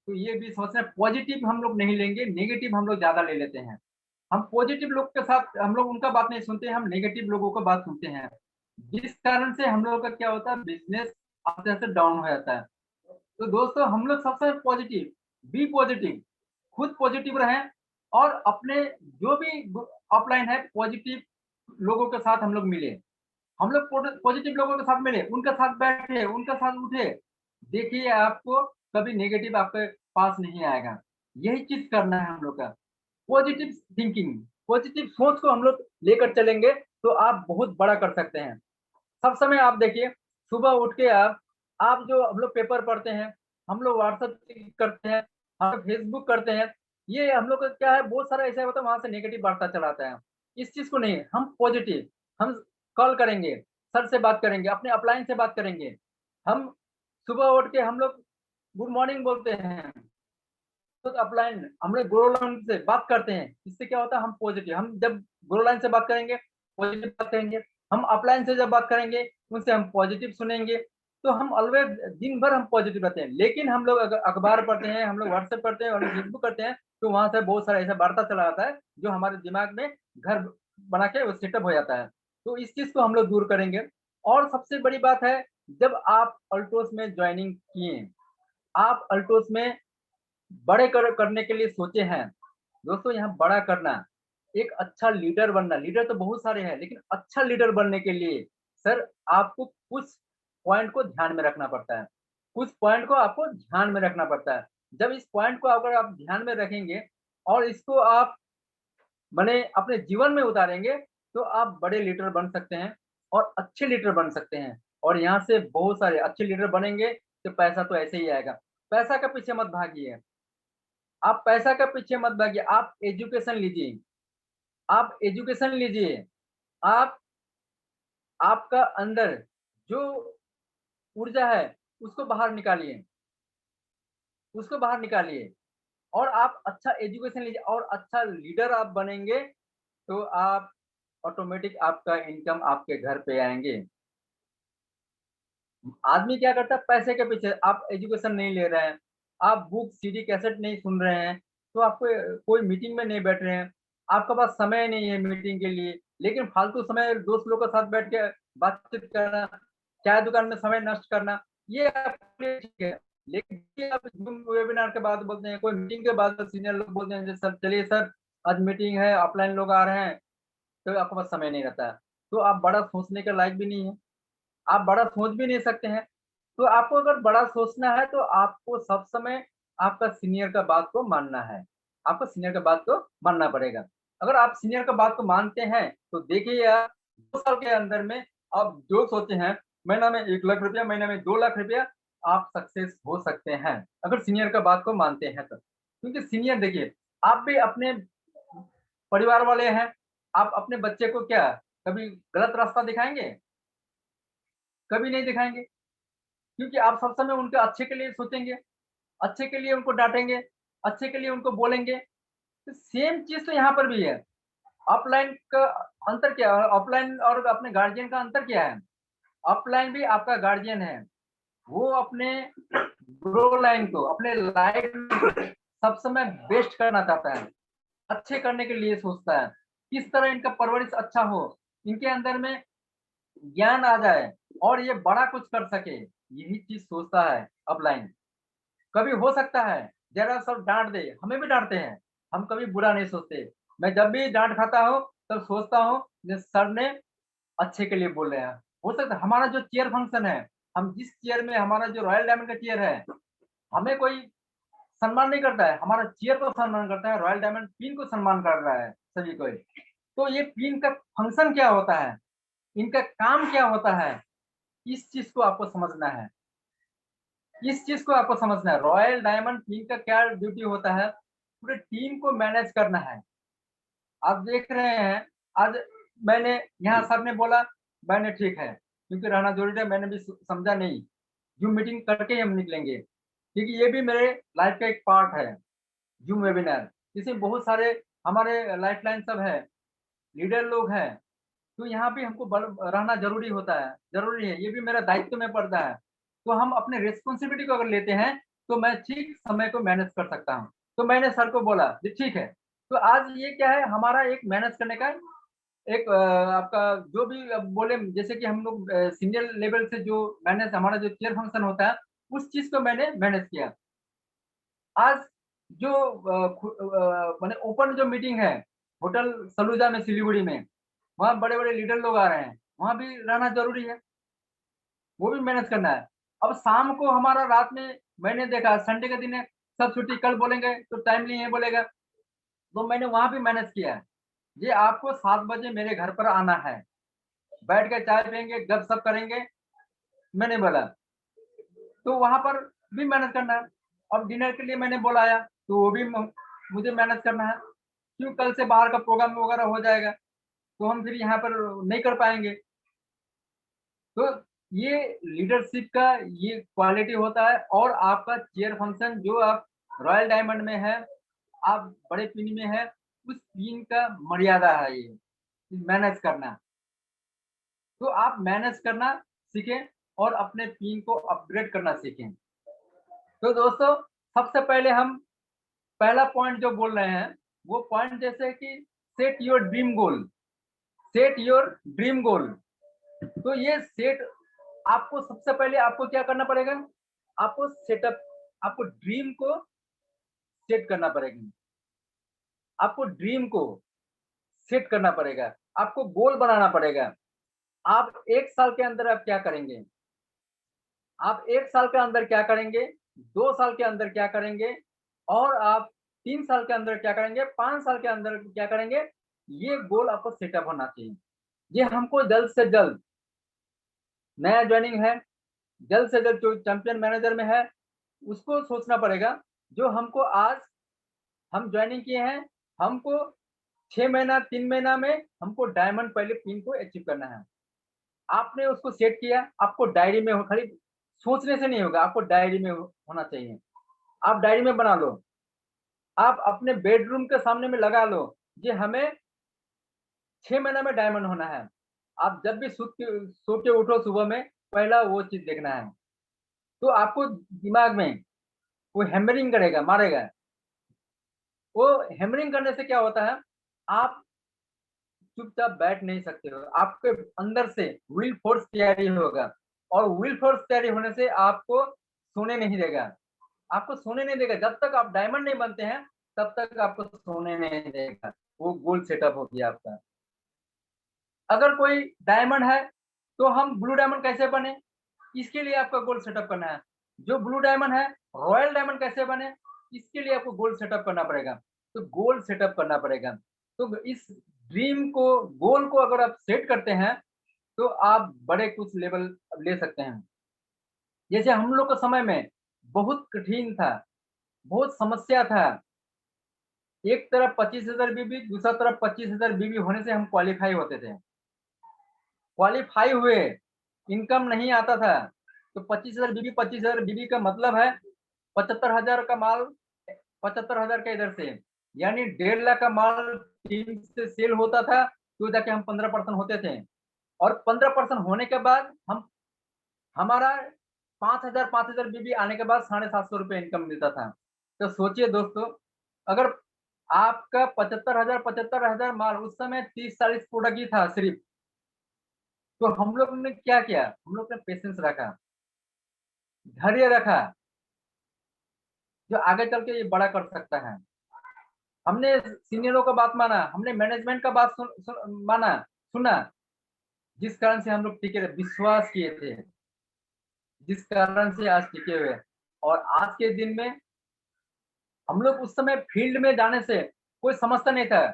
तो ये भी सोच रहे हैं पॉजिटिव हम लोग नहीं लेंगे, नेगेटिव हम लोग ज़्यादा ले लेते हैं। हम पॉजिटिव लोग के साथ हम लोग उनका बात नहीं सुनते, हम नेगेटिव लोगों का बात सुनते हैं। जिस कारण से हम लोगों का क्या होता है बिज़नेस आस्ते-आस्ते डाउन हो जाता है। तो दोस्तों हम लोग सबसे पॉजिटिव, बी पॉजिटिव, खुद पॉजिटिव रहें और अपने जो भी अपलाइन है पॉजिटिव लोगों के साथ हम लोग मिले। हम लोग पॉजिटिव लोगों के साथ मिले, उनके साथ बैठे, उनके साथ उठे। देखिए आपको कभी नेगेटिव आपके पास नहीं आएगा। यही चीज़ करना है हम लोग का। पॉजिटिव थिंकिंग, पॉजिटिव सोच को हम लोग लेकर चलेंगे तो आप बहुत बड़ा कर सकते हैं। सब समय आप देखिए, सुबह उठ के आप जो हम लोग पेपर पढ़ते हैं, हम लोग व्हाट्सएप चेक करते हैं, हम लोग फेसबुक करते हैं, ये हम लोग का क्या है बहुत सारा ऐसा होता है वहाँ से नेगेटिव वार्ता चलाता है। इस चीज़ को नहीं, हम पॉजिटिव, हम कॉल करेंगे, सर से बात करेंगे, अपने अपलाइन से बात करेंगे। हम सुबह उठ के हम लोग गुड मॉर्निंग बोलते हैं। तो अपलाइन हम लोग ग्रो लाइन से बात करते हैं, इससे क्या होता है हम पॉजिटिव हम जब ग्रो लाइन से बात करेंगे, पॉजिटिव बात करेंगे, हम अपलाइन से जब बात करेंगे, उनसे हम पॉजिटिव सुनेंगे, तो हम ऑलवेज़ दिन भर हम पॉजिटिव रहते हैं। लेकिन हम लोग अगर अखबार पढ़ते हैं, हम लोग व्हाट्सएप पढ़ते हैं और फेसबुक करते हैं, तो वहाँ से बहुत सारा ऐसा वार्ता चला आता है, जो हमारे दिमाग में घर बना के वो सेटअप हो जाता है। तो इस चीज़ को हम लोग दूर करेंगे और सबसे बड़ी बात है, जब आप अल्टोस में जॉइनिंग किए, आप अल्टोस में बड़े करने के लिए सोचे हैं। दोस्तों यहाँ बड़ा करना, एक अच्छा लीडर बनना, लीडर तो बहुत सारे हैं, लेकिन अच्छा लीडर बनने के लिए सर आपको कुछ पॉइंट को ध्यान में रखना पड़ता है। कुछ पॉइंट को आपको ध्यान में रखना पड़ता है। जब इस पॉइंट को अगर आप ध्यान में रखेंगे और इसको आप माने अपने जीवन में उतारेंगे, तो आप बड़े लीडर बन सकते हैं और अच्छे लीडर बन सकते हैं। और यहाँ से बहुत सारे अच्छे लीडर बनेंगे, तो पैसा तो ऐसे ही आएगा। पैसा के पीछे मत भागिए। आप पैसा के पीछे मत भागिए, आप एजुकेशन लीजिए। आप एजुकेशन लीजिए। आप आपका अंदर जो ऊर्जा है, उसको बाहर निकालिए, उसको बाहर निकालिए और आप अच्छा एजुकेशन लीजिए और अच्छा लीडर आप बनेंगे, तो आप ऑटोमेटिक आपका इनकम आपके घर पे आएँगे। आदमी क्या करता है पैसे के पीछे आप एजुकेशन नहीं ले रहे हैं, आप बुक, सीडी, कैसेट नहीं सुन रहे हैं, तो आपको कोई मीटिंग में नहीं बैठ रहे हैं, आपके पास समय नहीं है मीटिंग के लिए, लेकिन फालतू समय दोस्त लोगों के साथ बैठ के बातचीत करना, चाय दुकान में समय नष्ट करना, ये आपके लिए ठीक है। लेकिन ये आप ज़ूम वेबिनार के बाद बोलते हैं, कोई मीटिंग के बाद सीनियर लोग बोलते हैं, "सर चलिए सर, आज मीटिंग है, ऑफलाइन लोग आ रहे हैं।" तो आपके पास समय नहीं रहता है। तो आप बड़ा सोचने के लायक भी नहीं है। आप बड़ा सोच भी नहीं सकते हैं। तो आपको अगर बड़ा सोचना है तो आपको सब समय आपका सीनियर का बात को मानना है। आपको सीनियर का बात को मानना पड़ेगा। अगर आप सीनियर का बात को मानते हैं तो देखिए आप 2 साल के अंदर में आप जो सोचे हैं, महीना में 1 लाख रुपया, महीना में 2 लाख रुपया आप सक्सेस हो सकते हैं। अगर सीनियर का बात को मानते हैं तो। क्योंकि सीनियर देखिए, आप भी अपने परिवार वाले हैं, आप अपने बच्चे को क्या कभी गलत रास्ता दिखाएंगे? कभी नहीं दिखाएंगे, क्योंकि आप सब समय उनके अच्छे के लिए सोचेंगे, अच्छे के लिए उनको डांटेंगे, अच्छे के लिए उनको बोलेंगे। तो सेम चीज तो यहाँ पर भी है। ऑफलाइन का अंतर क्या है? ऑफलाइन और अपने गार्जियन का अंतर क्या है? ऑफलाइन भी आपका गार्जियन है, वो अपने ग्रो लाइन को अपने लाइफ में सब समय बेस्ट करना चाहता है, अच्छे करने के लिए सोचता है, किस तरह इनका परवरिश अच्छा हो, इनके अंदर में ज्ञान आ जाए और ये बड़ा कुछ कर सके, यही चीज सोचता है ऑफलाइन। कभी हो सकता है जरा सब डांट दे, हमें भी डांटते हैं, हम कभी बुरा नहीं सोचते। मैं जब भी डांट खाता हूँ तब सोचता हूँ सर ने अच्छे के लिए बोल रहे हैं। हो सकता है हमारा जो चेयर फंक्शन है, हम जिस चेयर में, हमारा जो रॉयल डायमंड का चेयर है, हमें कोई सम्मान नहीं करता है, हमारा चेयर को सम्मान करता है, रॉयल डायमंड पिन को सम्मान कर रहा है सभी को। तो ये पिन का फंक्शन क्या होता है, इनका काम क्या होता है, इस चीज को आपको समझना है। इस चीज को आपको समझना है, रॉयल डायमंड टीम का क्या ड्यूटी होता है, पूरे टीम को मैनेज करना है। आप देख रहे हैं आज मैंने यहाँ सर ने बोला, मैंने ठीक है क्योंकि रहना जरूरी है, मैंने भी समझा नहीं, जूम मीटिंग करके ही हम निकलेंगे, क्योंकि ये भी मेरे लाइफ का एक पार्ट है जूम वेबिनार। इसमें बहुत सारे हमारे लाइफ लाइन सब है, लीडर लोग हैं, तो यहाँ भी हमको रहना जरूरी होता है, जरूरी है, ये भी मेरा दायित्व में पड़ता है। तो हम अपने रिस्पॉन्सिबिलिटी को अगर लेते हैं तो मैं ठीक समय को मैनेज कर सकता हूँ। तो मैंने सर को बोला जी ठीक है। तो आज ये क्या है, हमारा एक मैनेज करने का एक आपका जो भी अब बोले, जैसे कि हम लोग सीनियर लेवल से जो मैनेज हमारा जो चेयर फंक्शन होता है, उस चीज को मैंने मैनेज किया। आज जो मैंने ओपन जो मीटिंग है होटल सलूजा में सिलीगुड़ी में, वहाँ बड़े बड़े लीडर लोग आ रहे हैं, वहाँ भी रहना जरूरी है, वो भी मैनेज करना है। अब शाम को हमारा रात में, मैंने देखा संडे का दिन है, सब छुट्टी, कल बोलेंगे तो टाइम नहीं है बोलेगा, तो मैंने वहां भी मैनेज किया है। ये आपको 7 बजे मेरे घर पर आना है, बैठ के चाय पियेंगे, गपशप करेंगे, मैंने बोला। तो वहां पर भी मैनेज करना है। अब डिनर के लिए मैंने बुलाया, तो वो भी मुझे मैनेज करना है, क्यों कल से बाहर का प्रोग्राम वगैरह हो जाएगा तो हम फिर यहाँ पर नहीं कर पाएंगे। तो ये लीडरशिप का ये क्वालिटी होता है। और आपका चेयर फंक्शन जो आप रॉयल डायमंड में है, आप बड़े पिन में है, उस पिन का मर्यादा है ये मैनेज करना। तो आप मैनेज करना सीखें और अपने पिन को अपग्रेड करना सीखें। तो दोस्तों, सबसे पहले हम पहला पॉइंट जो बोल रहे हैं, वो पॉइंट जैसे कि set your dream goal, set your dream goal. तो ये सेट, आपको सबसे पहले आपको क्या करना पड़ेगा, आपको सेटअप, आपको ड्रीम को सेट करना पड़ेगा, आपको ड्रीम को सेट करना पड़ेगा, आपको गोल बनाना पड़ेगा। आप 1 साल के अंदर आप क्या करेंगे, आप 1 साल के अंदर क्या करेंगे, 2 साल के अंदर क्या करेंगे, और आप 3 साल के अंदर क्या करेंगे, 5 साल के अंदर क्या करेंगे, ये गोल आपको सेटअप होना चाहिए। ये हमको जल्द से जल्द, नया ज्वाइनिंग है, जल्द से जल्द जो चैंपियन मैनेजर में है उसको सोचना पड़ेगा। जो हमको आज हम ज्वाइनिंग किए हैं, हमको 6 महीना 3 महीना में हमको डायमंड पहले पिन को अचीव करना है। आपने उसको सेट किया, आपको डायरी में खाली सोचने से नहीं होगा, आपको डायरी में होना चाहिए। आप डायरी में बना लो, आप अपने बेडरूम के सामने में लगा लो, ये हमें 6 महीना में डायमंड होना है। आप जब भी सो के उठो सुबह में, पहला वो चीज देखना है। तो आपको दिमाग में वो हैमरिंग करेगा, मारेगा। वो हैमरिंग करने से क्या होता है, आप चुपचाप बैठ नहीं सकते हो, आपके अंदर से विल फोर्स तैयारी होगा, और विल फोर्स तैयारी होने से आपको सोने नहीं देगा, आपको सोने नहीं देगा। जब तक आप डायमंड नहीं बनते हैं तब तक आपको सोने नहीं देगा। वो गोल सेटअप हो गया आपका। अगर कोई डायमंड है तो हम ब्लू डायमंड कैसे बने, इसके लिए आपका गोल सेटअप करना है। जो ब्लू डायमंड है, रॉयल डायमंड कैसे बने, इसके लिए आपको गोल सेटअप करना पड़ेगा। तो गोल सेटअप करना पड़ेगा। तो इस ड्रीम को, गोल को अगर आप सेट करते हैं तो आप बड़े कुछ लेवल ले सकते हैं। जैसे हम लोग के समय में बहुत कठिन था, बहुत समस्या था, एक तरफ 25,000 बीबी, दूसरा तरफ 25,000 बीबी होने से हम क्वालिफाई होते थे। क्वालिफाई हुए, इनकम नहीं आता था, तो 25,000 बीबी, 25,000 बीबी का मतलब है 75,000 का माल, 75,000 का इधर से, यानी 1.5 लाख का माल टीम से सेल होता था, तो जाके हम 15% होते थे। और 15% होने के बाद हमारा 5,000 बीबी आने के बाद 750 रुपये इनकम मिलता था। तो सोचिए दोस्तों, अगर आपका 75,000 माल, उस समय 30-40 प्रोडक्ट ही था सिर्फ, तो हम लोग ने क्या किया? हम लोग ने पेशेंस रखा, धैर्य रखा, जो आगे चल के ये बड़ा कर सकता है। हमने सीनियरों का बात माना, हमने मैनेजमेंट का बात सुना, जिस कारण से हम लोग टिके रहे, विश्वास किए थे, जिस कारण से आज टिके हुए। और आज के दिन में हम लोग उस समय फील्ड में जाने से कोई समझता नहीं था,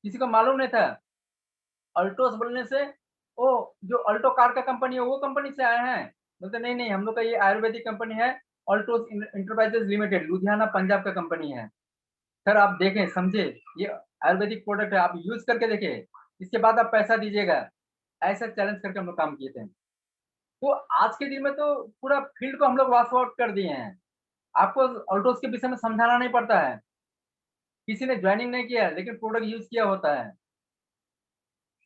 किसी को मालूम नहीं था। अल्टोस बोलने से, ओ जो अल्टो कार का कंपनी है वो कंपनी से आए हैं, बोलते नहीं नहीं, हम लोग का ये आयुर्वेदिक कंपनी है, Altos enterprises limited, Ludhiana Punjab का कंपनी है। सर आप देखें, समझे, ये आयुर्वेदिक प्रोडक्ट है, आप यूज करके देखें, इसके बाद आप पैसा दीजिएगा। ऐसा चैलेंज करके हम लोग काम किए थे। तो आज के दिन में तो पूरा फील्ड को हम लोग वॉश आउट कर दिए हैं। आपको अल्टोस के विषय में समझाना नहीं पड़ता है, किसी ने ज्वाइनिंग नहीं किया लेकिन प्रोडक्ट यूज किया होता है।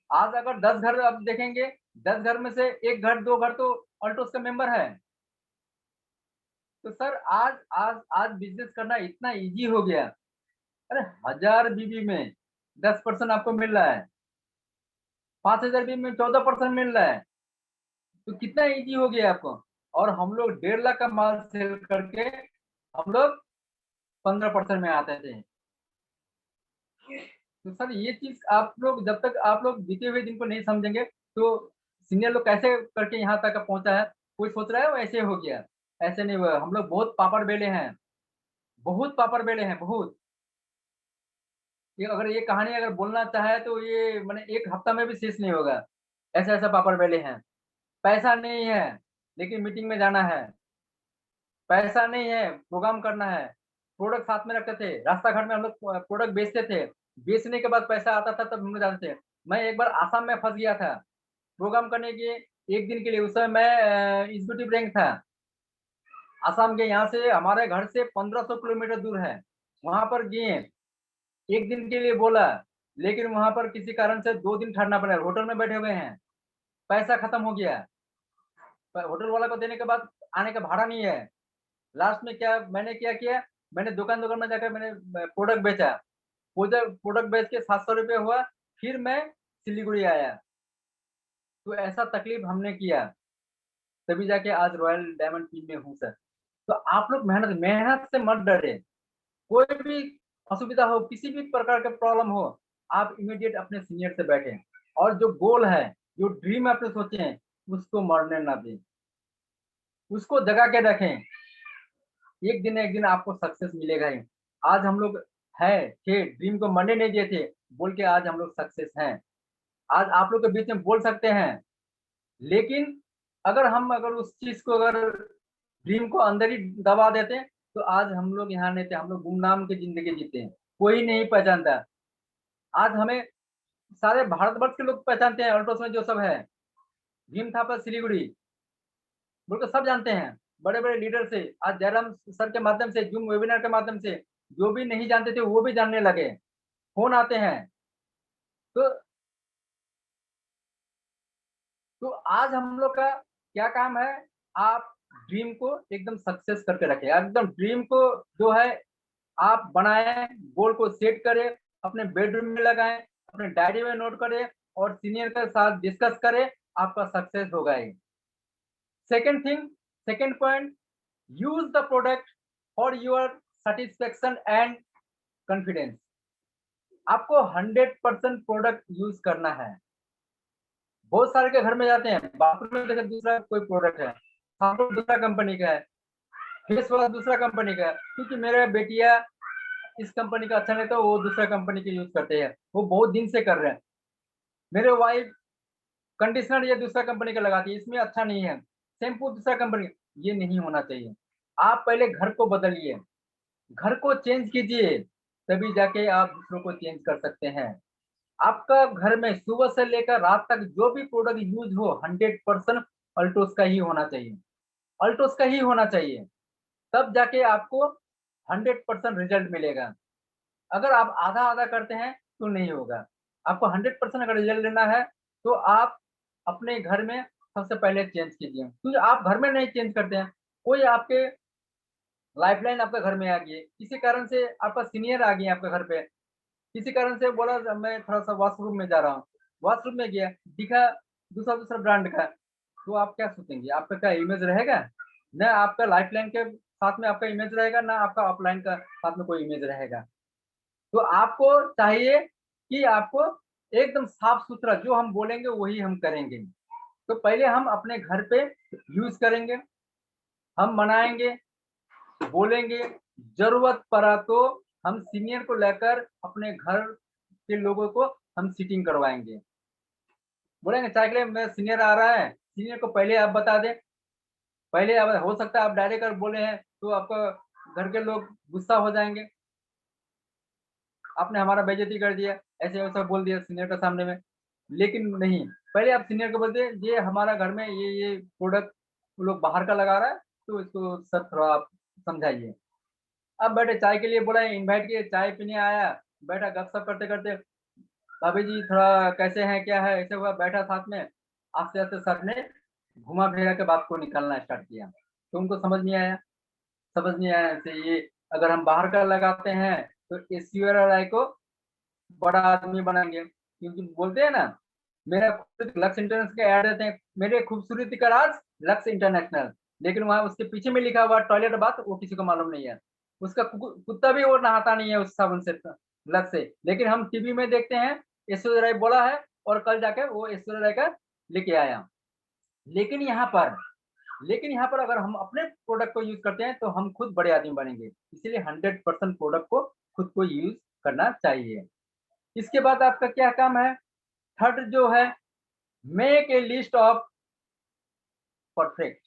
आज अगर 10 घर आप देखेंगे, 10 घर में से 1 घर 2 घर तो अल्टोस का मेंबर है। तो सर आज बिजनेस करना इतना इजी हो गया। अरे 1000 बीबी में 10% आपको मिल रहा है, 5,000 बीबी में 14% मिल रहा है, तो कितना इजी हो गया आपको। और हम लोग 1.5 लाख का माल सेल करके हम लोग 15% में आते थे। तो सर ये चीज आप लोग, जब तक आप लोग बीते हुए दिन को नहीं समझेंगे, तो सीनियर लोग कैसे करके यहाँ तक पहुंचा है। कोई सोच रहा है वो ऐसे हो गया, ऐसे नहीं हुआ। हम लोग बहुत पापड़ बेले हैं, बहुत पापड़ बेले हैं, बहुत। ये अगर ये कहानी अगर बोलना चाहे तो ये मैंने 1 हफ्ता में भी शेष नहीं होगा। ऐसे ऐसे पापड़ बेले हैं। पैसा नहीं है लेकिन मीटिंग में जाना है, पैसा नहीं है प्रोग्राम करना है, प्रोडक्ट साथ में रखते थे, रास्ता घाट में हम लोग प्रोडक्ट बेचते थे, बेचने के बाद पैसा आता था तब हम लोग जाते थे। मैं एक बार आसाम में फंस गया था प्रोग्राम करने के 1 दिन के लिए। उस समय मैं एग्जीक्यूटिव रैंक था। आसाम के, यहाँ से हमारे घर से 1500 किलोमीटर दूर है, वहां पर गए, 1 दिन के लिए बोला, लेकिन वहां पर किसी कारण से 2 दिन ठहरना पड़ा। होटल में बैठे हुए हैं, पैसा खत्म हो गया, होटल वाला को देने के बाद आने का भाड़ा नहीं है। लास्ट में क्या किया, मैंने दुकान दुकान में जाकर मैंने प्रोडक्ट बेचा, प्रोडक्ट बेच के 700 रुपये हुआ, फिर मैं सिलीगुड़ी आया। तो ऐसा तकलीफ हमने किया, तभी जाके आज रॉयल डायमंड टीम में हूँ सर। तो आप लोग मेहनत मेहनत से मत डरे, कोई भी असुविधा हो, किसी भी प्रकार का प्रॉब्लम हो, आप इमीडिएट अपने सीनियर से बैठें, और जो गोल है, जो ड्रीम आपने सोचे हैं, उसको मरने ना दें, उसको जगा के रखें। एक दिन आपको सक्सेस मिलेगा ही। आज हम लोग थे, ड्रीम को मरने नहीं दिए थे, बोल के आज हम लोग सक्सेस हैं। आज आप लोग के बीच में बोल सकते हैं, लेकिन अगर उस चीज को, अगर ड्रीम को अंदर ही दबा देते, तो आज हम लोग यहाँ नहीं थे, हम लोग गुमनाम की जिंदगी जीते हैं, कोई नहीं पहचानता। आज हमें सारे भारतवर्ष के लोग पहचानते हैं, अल्ट्रोस में जो सब है, भीम थापा सिलीगुड़ी बोल के सब जानते हैं, बड़े बड़े लीडर से, आज जयराम सर के माध्यम से, जूम वेबिनार के माध्यम से, जो भी नहीं जानते थे वो भी जानने लगे, फोन आते हैं। तो आज हम लोग का क्या काम है, आप ड्रीम को एकदम सक्सेस करके रखें, एकदम ड्रीम को जो है आप बनाएं, गोल को सेट करें, अपने बेडरूम में लगाएं, अपने डायरी में नोट करें, और सीनियर के साथ डिस्कस करें, आपका सक्सेस होगा ही। Second point, use the product for your satisfaction and confidence. आपको 100% प्रोडक्ट यूज करना है। बहुत सारे के घर में जाते हैं, बाथरूम में देखें दूसरा कोई प्रोडक्ट है, साबुन दूसरा कंपनी का है, फेस वॉश दूसरा कंपनी का है, क्योंकि मेरा बेटिया इस कंपनी का अच्छा नहीं था, वो दूसरा कंपनी के यूज करते हैं, वो बहुत दिन से कर रहे हैं। मेरे वाइफ कंडीशनर ये दूसरा कंपनी का लगाती है, इसमें अच्छा नहीं है, शैम्पू दूसरा कंपनी। ये नहीं होना चाहिए। आप पहले घर को बदलिए, घर को चेंज कीजिए, तभी जाके आप दूसरों को चेंज कर सकते हैं। आपका घर में सुबह से लेकर रात तक जो भी प्रोडक्ट यूज हो 100% अल्टोस का ही होना चाहिए, अल्टोस का ही होना चाहिए, तब जाके आपको 100% रिजल्ट मिलेगा। अगर आप आधा-आधा करते हैं तो नहीं होगा। आपको 100% अगर रिजल्ट लेना है तो आप अपने घर में सबसे पहले चेंज कीजिए। क्योंकि आप घर में नहीं चेंज करते हैं, कोई आपके लाइफलाइन आपके घर में आ गई है, किसी कारण से आपका सीनियर आ गया आपके घर पे, किसी कारण से बोला मैं थोड़ा-सा वॉशरूम में जा रहा हूँ, वॉशरूम में गया, दिखा दूसरा-दूसरा ब्रांड का, तो आप क्या सोचेंगे? आपका क्या इमेज रहेगा? ना आपका लाइफलाइन के साथ में आपका इमेज रहेगा, ना आपका ऑफलाइन का साथ में कोई इमेज रहेगा। तो आपको चाहिए कि आपको एकदम साफ-सुथरा जो हम बोलेंगे वही हम करेंगे। तो पहले हम अपने घर पे यूज़ करेंगे, हम बनाएँगे, बोलेंगे, ज़रूरत पड़ा तो हम सीनियर को लेकर अपने घर के लोगों को हम सीटिंग करवाएँगे। बोलेंगे चाय के लिए मेरा सीनियर आ रहा है, सीनियर को पहले आप बता दें, पहले अब हो सकता है आप डायरेक्ट अगर बोले हैं तो आपका घर के लोग गुस्सा हो जाएँगे। आपने हमारा बेइज्जती कर दिया, ऐसे-वैसा बोल दिया सीनियर के सामने में। लेकिन नहीं, पहले आप सीनियर को बोलते ये हमारा घर में ये प्रोडक्ट वो लोग बाहर का लगा रहा है, तो इसको सर थोड़ा आप समझाइए। अब बैठे चाय के लिए बोला इनवाइट किए, चाय पीने आया, बैठा गप-सप करते-करते, भाभी जी थोड़ा कैसे हैं, क्या है? ऐसे हुआ बैठा साथ में, आस्ते-आस्ते सर ने घुमा-फिरा के बात को निकालना स्टार्ट किया। तो उनको समझ नहीं आया ऐसे ये अगर हम बाहर का लगाते हैं, तो ऐश्वर्या राय को बड़ा आदमी बनाएँगे, क्योंकि बोलते हैं ना, मेरा खुद लक्स इंटरनेशनल का ऐड देते हैं, मेरे खूबसूरती का राज लक्स इंटरनेशनल, लेकिन वहाँ उसके पीछे में लिखा हुआ टॉयलेट बाथ वो किसी को मालूम नहीं है। उसका कुत्ता भी वो नहाता नहीं है उस साबुन से लक्स से, लेकिन हम टीवी में देखते हैं ऐश्वर्या राय बोला है और कल जाके वो ऐश्वर्या राय का लेके आया। लेकिन यहाँ पर लेकिन यहाँ पर अगर हम अपने प्रोडक्ट को यूज़ करते हैं, तो हम खुद बड़े आदमी बनेंगे। इसीलिए 100% प्रोडक्ट को खुद को यूज़ करना चाहिए। इसके बाद आपका क्या काम है? थर्ड जो है, make a list of perfect.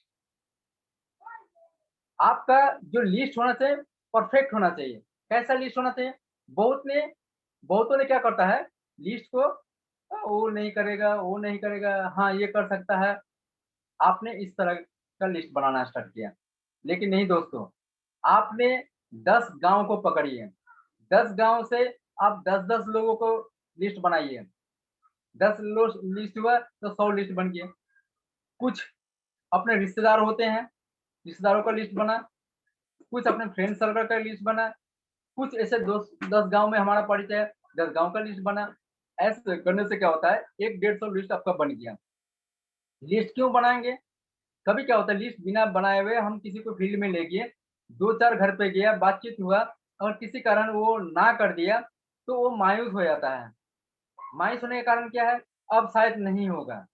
आपका जो लिस्ट होना चाहिए, परफेक्ट होना चाहिए। कैसा लिस्ट होना चाहिए? बहुतों ने क्या करता है, लिस्ट को वो नहीं करेगा, वो नहीं करेगा, हाँ, ये कर सकता है। आपने इस तरह का लिस्ट बनाना स्टार्ट किया। लेकिन नहीं दोस्तों, आपने 10 गाँव को पकड़िए, 10 गाँव से आप 10-10 लोगों को लिस्ट बनाइए। 10 लोग लिस्ट हुआ तो 100 लिस्ट बन गया। कुछ अपने रिश्तेदार होते हैं, रिश्तेदारों का लिस्ट बना, कुछ अपने फ्रेंड सर्कल का लिस्ट बना, कुछ ऐसे दोस्त 10 गाँव में हमारा परिचय है, 10 गाँव का लिस्ट बना। ऐसे करने से क्या होता है, 1 डेढ़ 100 लिस्ट आपका बन गया। लिस्ट क्यों बनाएँगे? कभी क्या होता है लिस्ट बिना बनाए हुए हम किसी को फील्ड में ले गए, 2-4 घर पे गया, बातचीत हुआ और किसी कारण वो ना कर दिया, तो वो मायूस हो जाता है। मायूस होने का कारण क्या है? अब शायद नहीं होगा,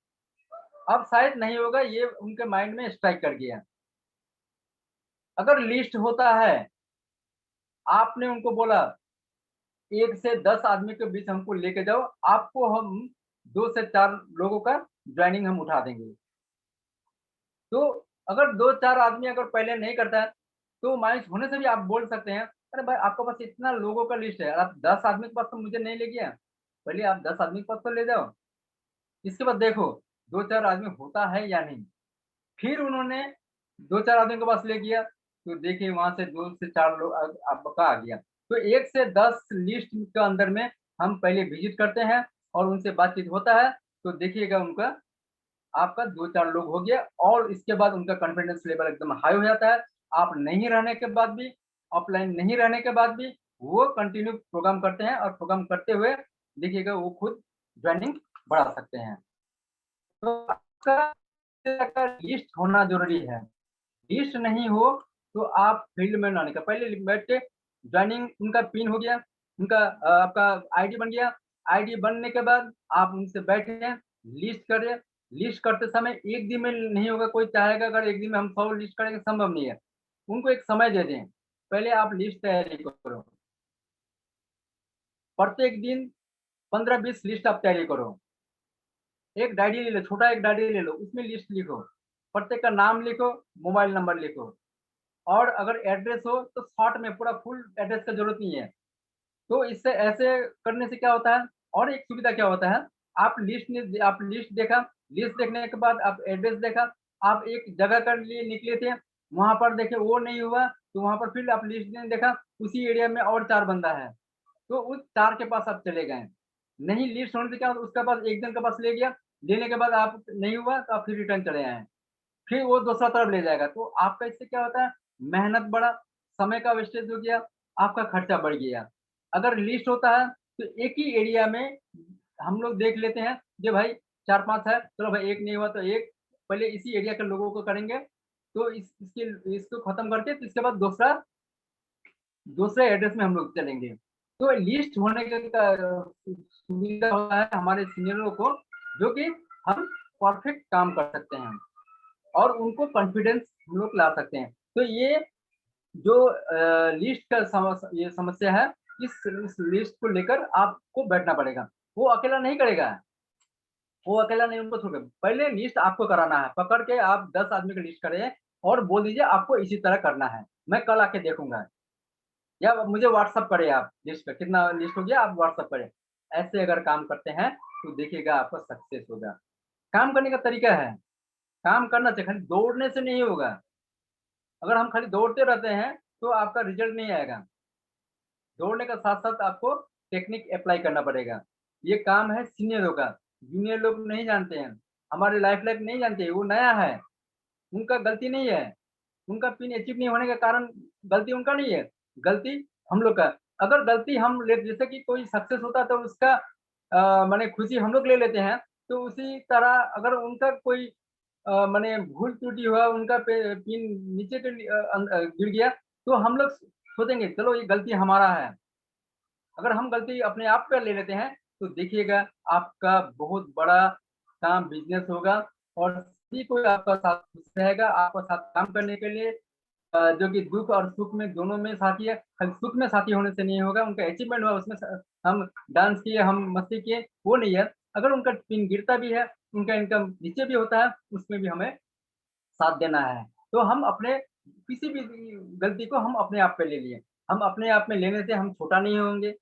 अब शायद नहीं होगा ये उनके माइंड में स्ट्राइक कर गया। अगर लिस्ट होता है, आपने उनको बोला 1 से 10 आदमी के बीच हमको लेके जाओ, आपको हम 2 से 4 लोगों का जॉइनिंग हम उठा देंगे। तो अगर 2-4 आदमी अगर पहले नहीं करता है, तो मायूस होने से भी आप बोल सकते हैं, अरे भाई आपके पास इतना लोगों का लिस्ट है, आप 10 आदमी के पास तो मुझे नहीं ले गया, पहले आप 10 आदमी के पास तो ले जाओ। इसके बाद देखो 2-4 आदमी होता है या नहीं। फिर उन्होंने 2-4 आदमी के पास ले गया, तो देखिए वहाँ से 2 से 4 लोग आपका आ गया। तो 1 से 10 लिस्ट के अंदर में हम पहले विज़िट करते हैं और उनसे बातचीत होता है, तो देखिएगा उनका आपका 2-4 लोग हो गया और इसके बाद उनका कॉन्फिडेंस लेवल एकदम हाई हो जाता है। आप नहीं रहने के बाद भी, ऑफलाइन नहीं रहने के बाद भी, वो कंटिन्यू प्रोग्राम करते हैं और प्रोग्राम करते हुए देखिएगा वो खुद जॉइनिंग बढ़ा सकते हैं। तो आपका लिस्ट होना ज़रूरी है। लिस्ट नहीं हो तो आप फील्ड में ना निकल पहले बैठ के जॉइनिंग उनका पिन हो गया, उनका आपका आईडी बन गया, आईडी बनने के बाद आप उनसे बैठे, लिस्ट करें, लिस्ट करते समय एक दिन में नहीं होगा, कोई चाहेगा अगर एक दिन में हम 100 लिस्ट करेंगे संभव नहीं है। उनको एक समय दे दें, पहले आप लिस्ट तैयारी करो। प्रत्येक दिन 15-20 लिस्ट आप तैयारी करो। एक डायरी ले लो, छोटा एक डायरी ले लो, उसमें लिस्ट लिखो, प्रत्येक का नाम लिखो, मोबाइल नंबर लिखो। और अगर एड्रेस हो तो शॉर्ट में पूरा फुल एड्रेस का ज़रूरत नहीं है। तो इससे ऐसे करने से क्या होता है, और एक सुविधा क्या होता है, आप लिस्ट देखा, लिस्ट देखने के बाद आप एड्रेस देखा, आप एक जगह के लिए निकले थे, वहां पर देखे वो नहीं हुआ, तो वहां पर फिर आप लिस्ट ने देखा, उसी एरिया में और 4 बंदा है, तो उस 4 के पास आप चले गए। नहीं लिस्ट होने से क्या होता है, उसके पास एक जन के पास ले गया, लेने के बाद आप नहीं हुआ तो आप फिर रिटर्न चले आए, फिर वो दूसरा तरफ ले जाएगा। तो आपका इससे क्या होता है, मेहनत बढ़ा, समय का वेस्टेज हो गया, आपका खर्चा बढ़ गया। अगर लिस्ट होता है तो एक ही एरिया में हम लोग देख लेते हैं, जो भाई 4-5 है, चलो भाई एक नहीं हुआ तो एक पहले इसी एरिया के लोगों को करेंगे, तो इसको खत्म करके तो इसके बाद दूसरे एड्रेस में हम लोग चलेंगे। तो लिस्ट होने का सुविधा होता है हमारे सीनियरों को, जो कि हम परफेक्ट काम कर सकते हैं और उनको कॉन्फिडेंस हम लोग ला सकते हैं। तो ये जो लिस्ट का ये समस्या है, इस लिस्ट को लेकर आपको बैठना पड़ेगा। वो अकेला नहीं करेगा, वो अकेला नहीं, उनको छोड़, पहले लिस्ट आपको कराना है, पकड़ के आप 10 आदमी की लिस्ट करें और बोल दीजिए आपको इसी तरह करना है, मैं कल आके देखूंगा, या मुझे व्हाट्सअप करें आप लिस्ट का, कितना लिस्ट हो गया आप व्हाट्सअप करें। ऐसे अगर काम करते हैं तो देखिएगा आपका सक्सेस होगा। काम करने का तरीका है, काम करना चाहिए, खाली दौड़ने से नहीं होगा। अगर हम खाली दौड़ते रहते हैं तो आपका रिजल्ट नहीं आएगा। दौड़ने का साथ-साथ आपको टेक्निक अप्लाई करना पड़ेगा। ये काम है सीनियरों का, जूनियर लोग नहीं जानते हैं। हमारे लाइफ नहीं जानते हैं, वो नया है, उनका गलती नहीं है। उनका पिन अचीव नहीं होने का कारण गलती उनका नहीं है, गलती हम लोग का। अगर गलती हम ले, जैसे कि कोई सक्सेस होता है तो उसका माने खुशी हम लोग ले लेते हैं, तो उसी तरह अगर उनका कोई माने भूल त्रुटि हुआ, उनका पिन नीचे के गिर गया, तो हम लोग सोचेंगे चलो ये गलती हमारा है। अगर हम गलती अपने आप पे ले लेते हैं तो देखिएगा आपका बहुत बड़ा काम बिजनेस होगा, और सभी कोई आपका साथ खुश रहेगा, आपका साथ काम करने के लिए, जो कि दुख और सुख में दोनों में साथी है। खाली सुख में साथी होने से नहीं होगा, उनका अचीवमेंट हुआ उसमें हम डांस किए, हम मस्ती किए, वो नहीं है। अगर उनका पिन गिरता भी है, उनका इनकम नीचे भी होता है, उसमें भी हमें साथ देना है। तो हम अपने किसी भी गलती को हम अपने आप पे ले लिए, हम अपने आप में लेने से हम छोटा नहीं होंगे,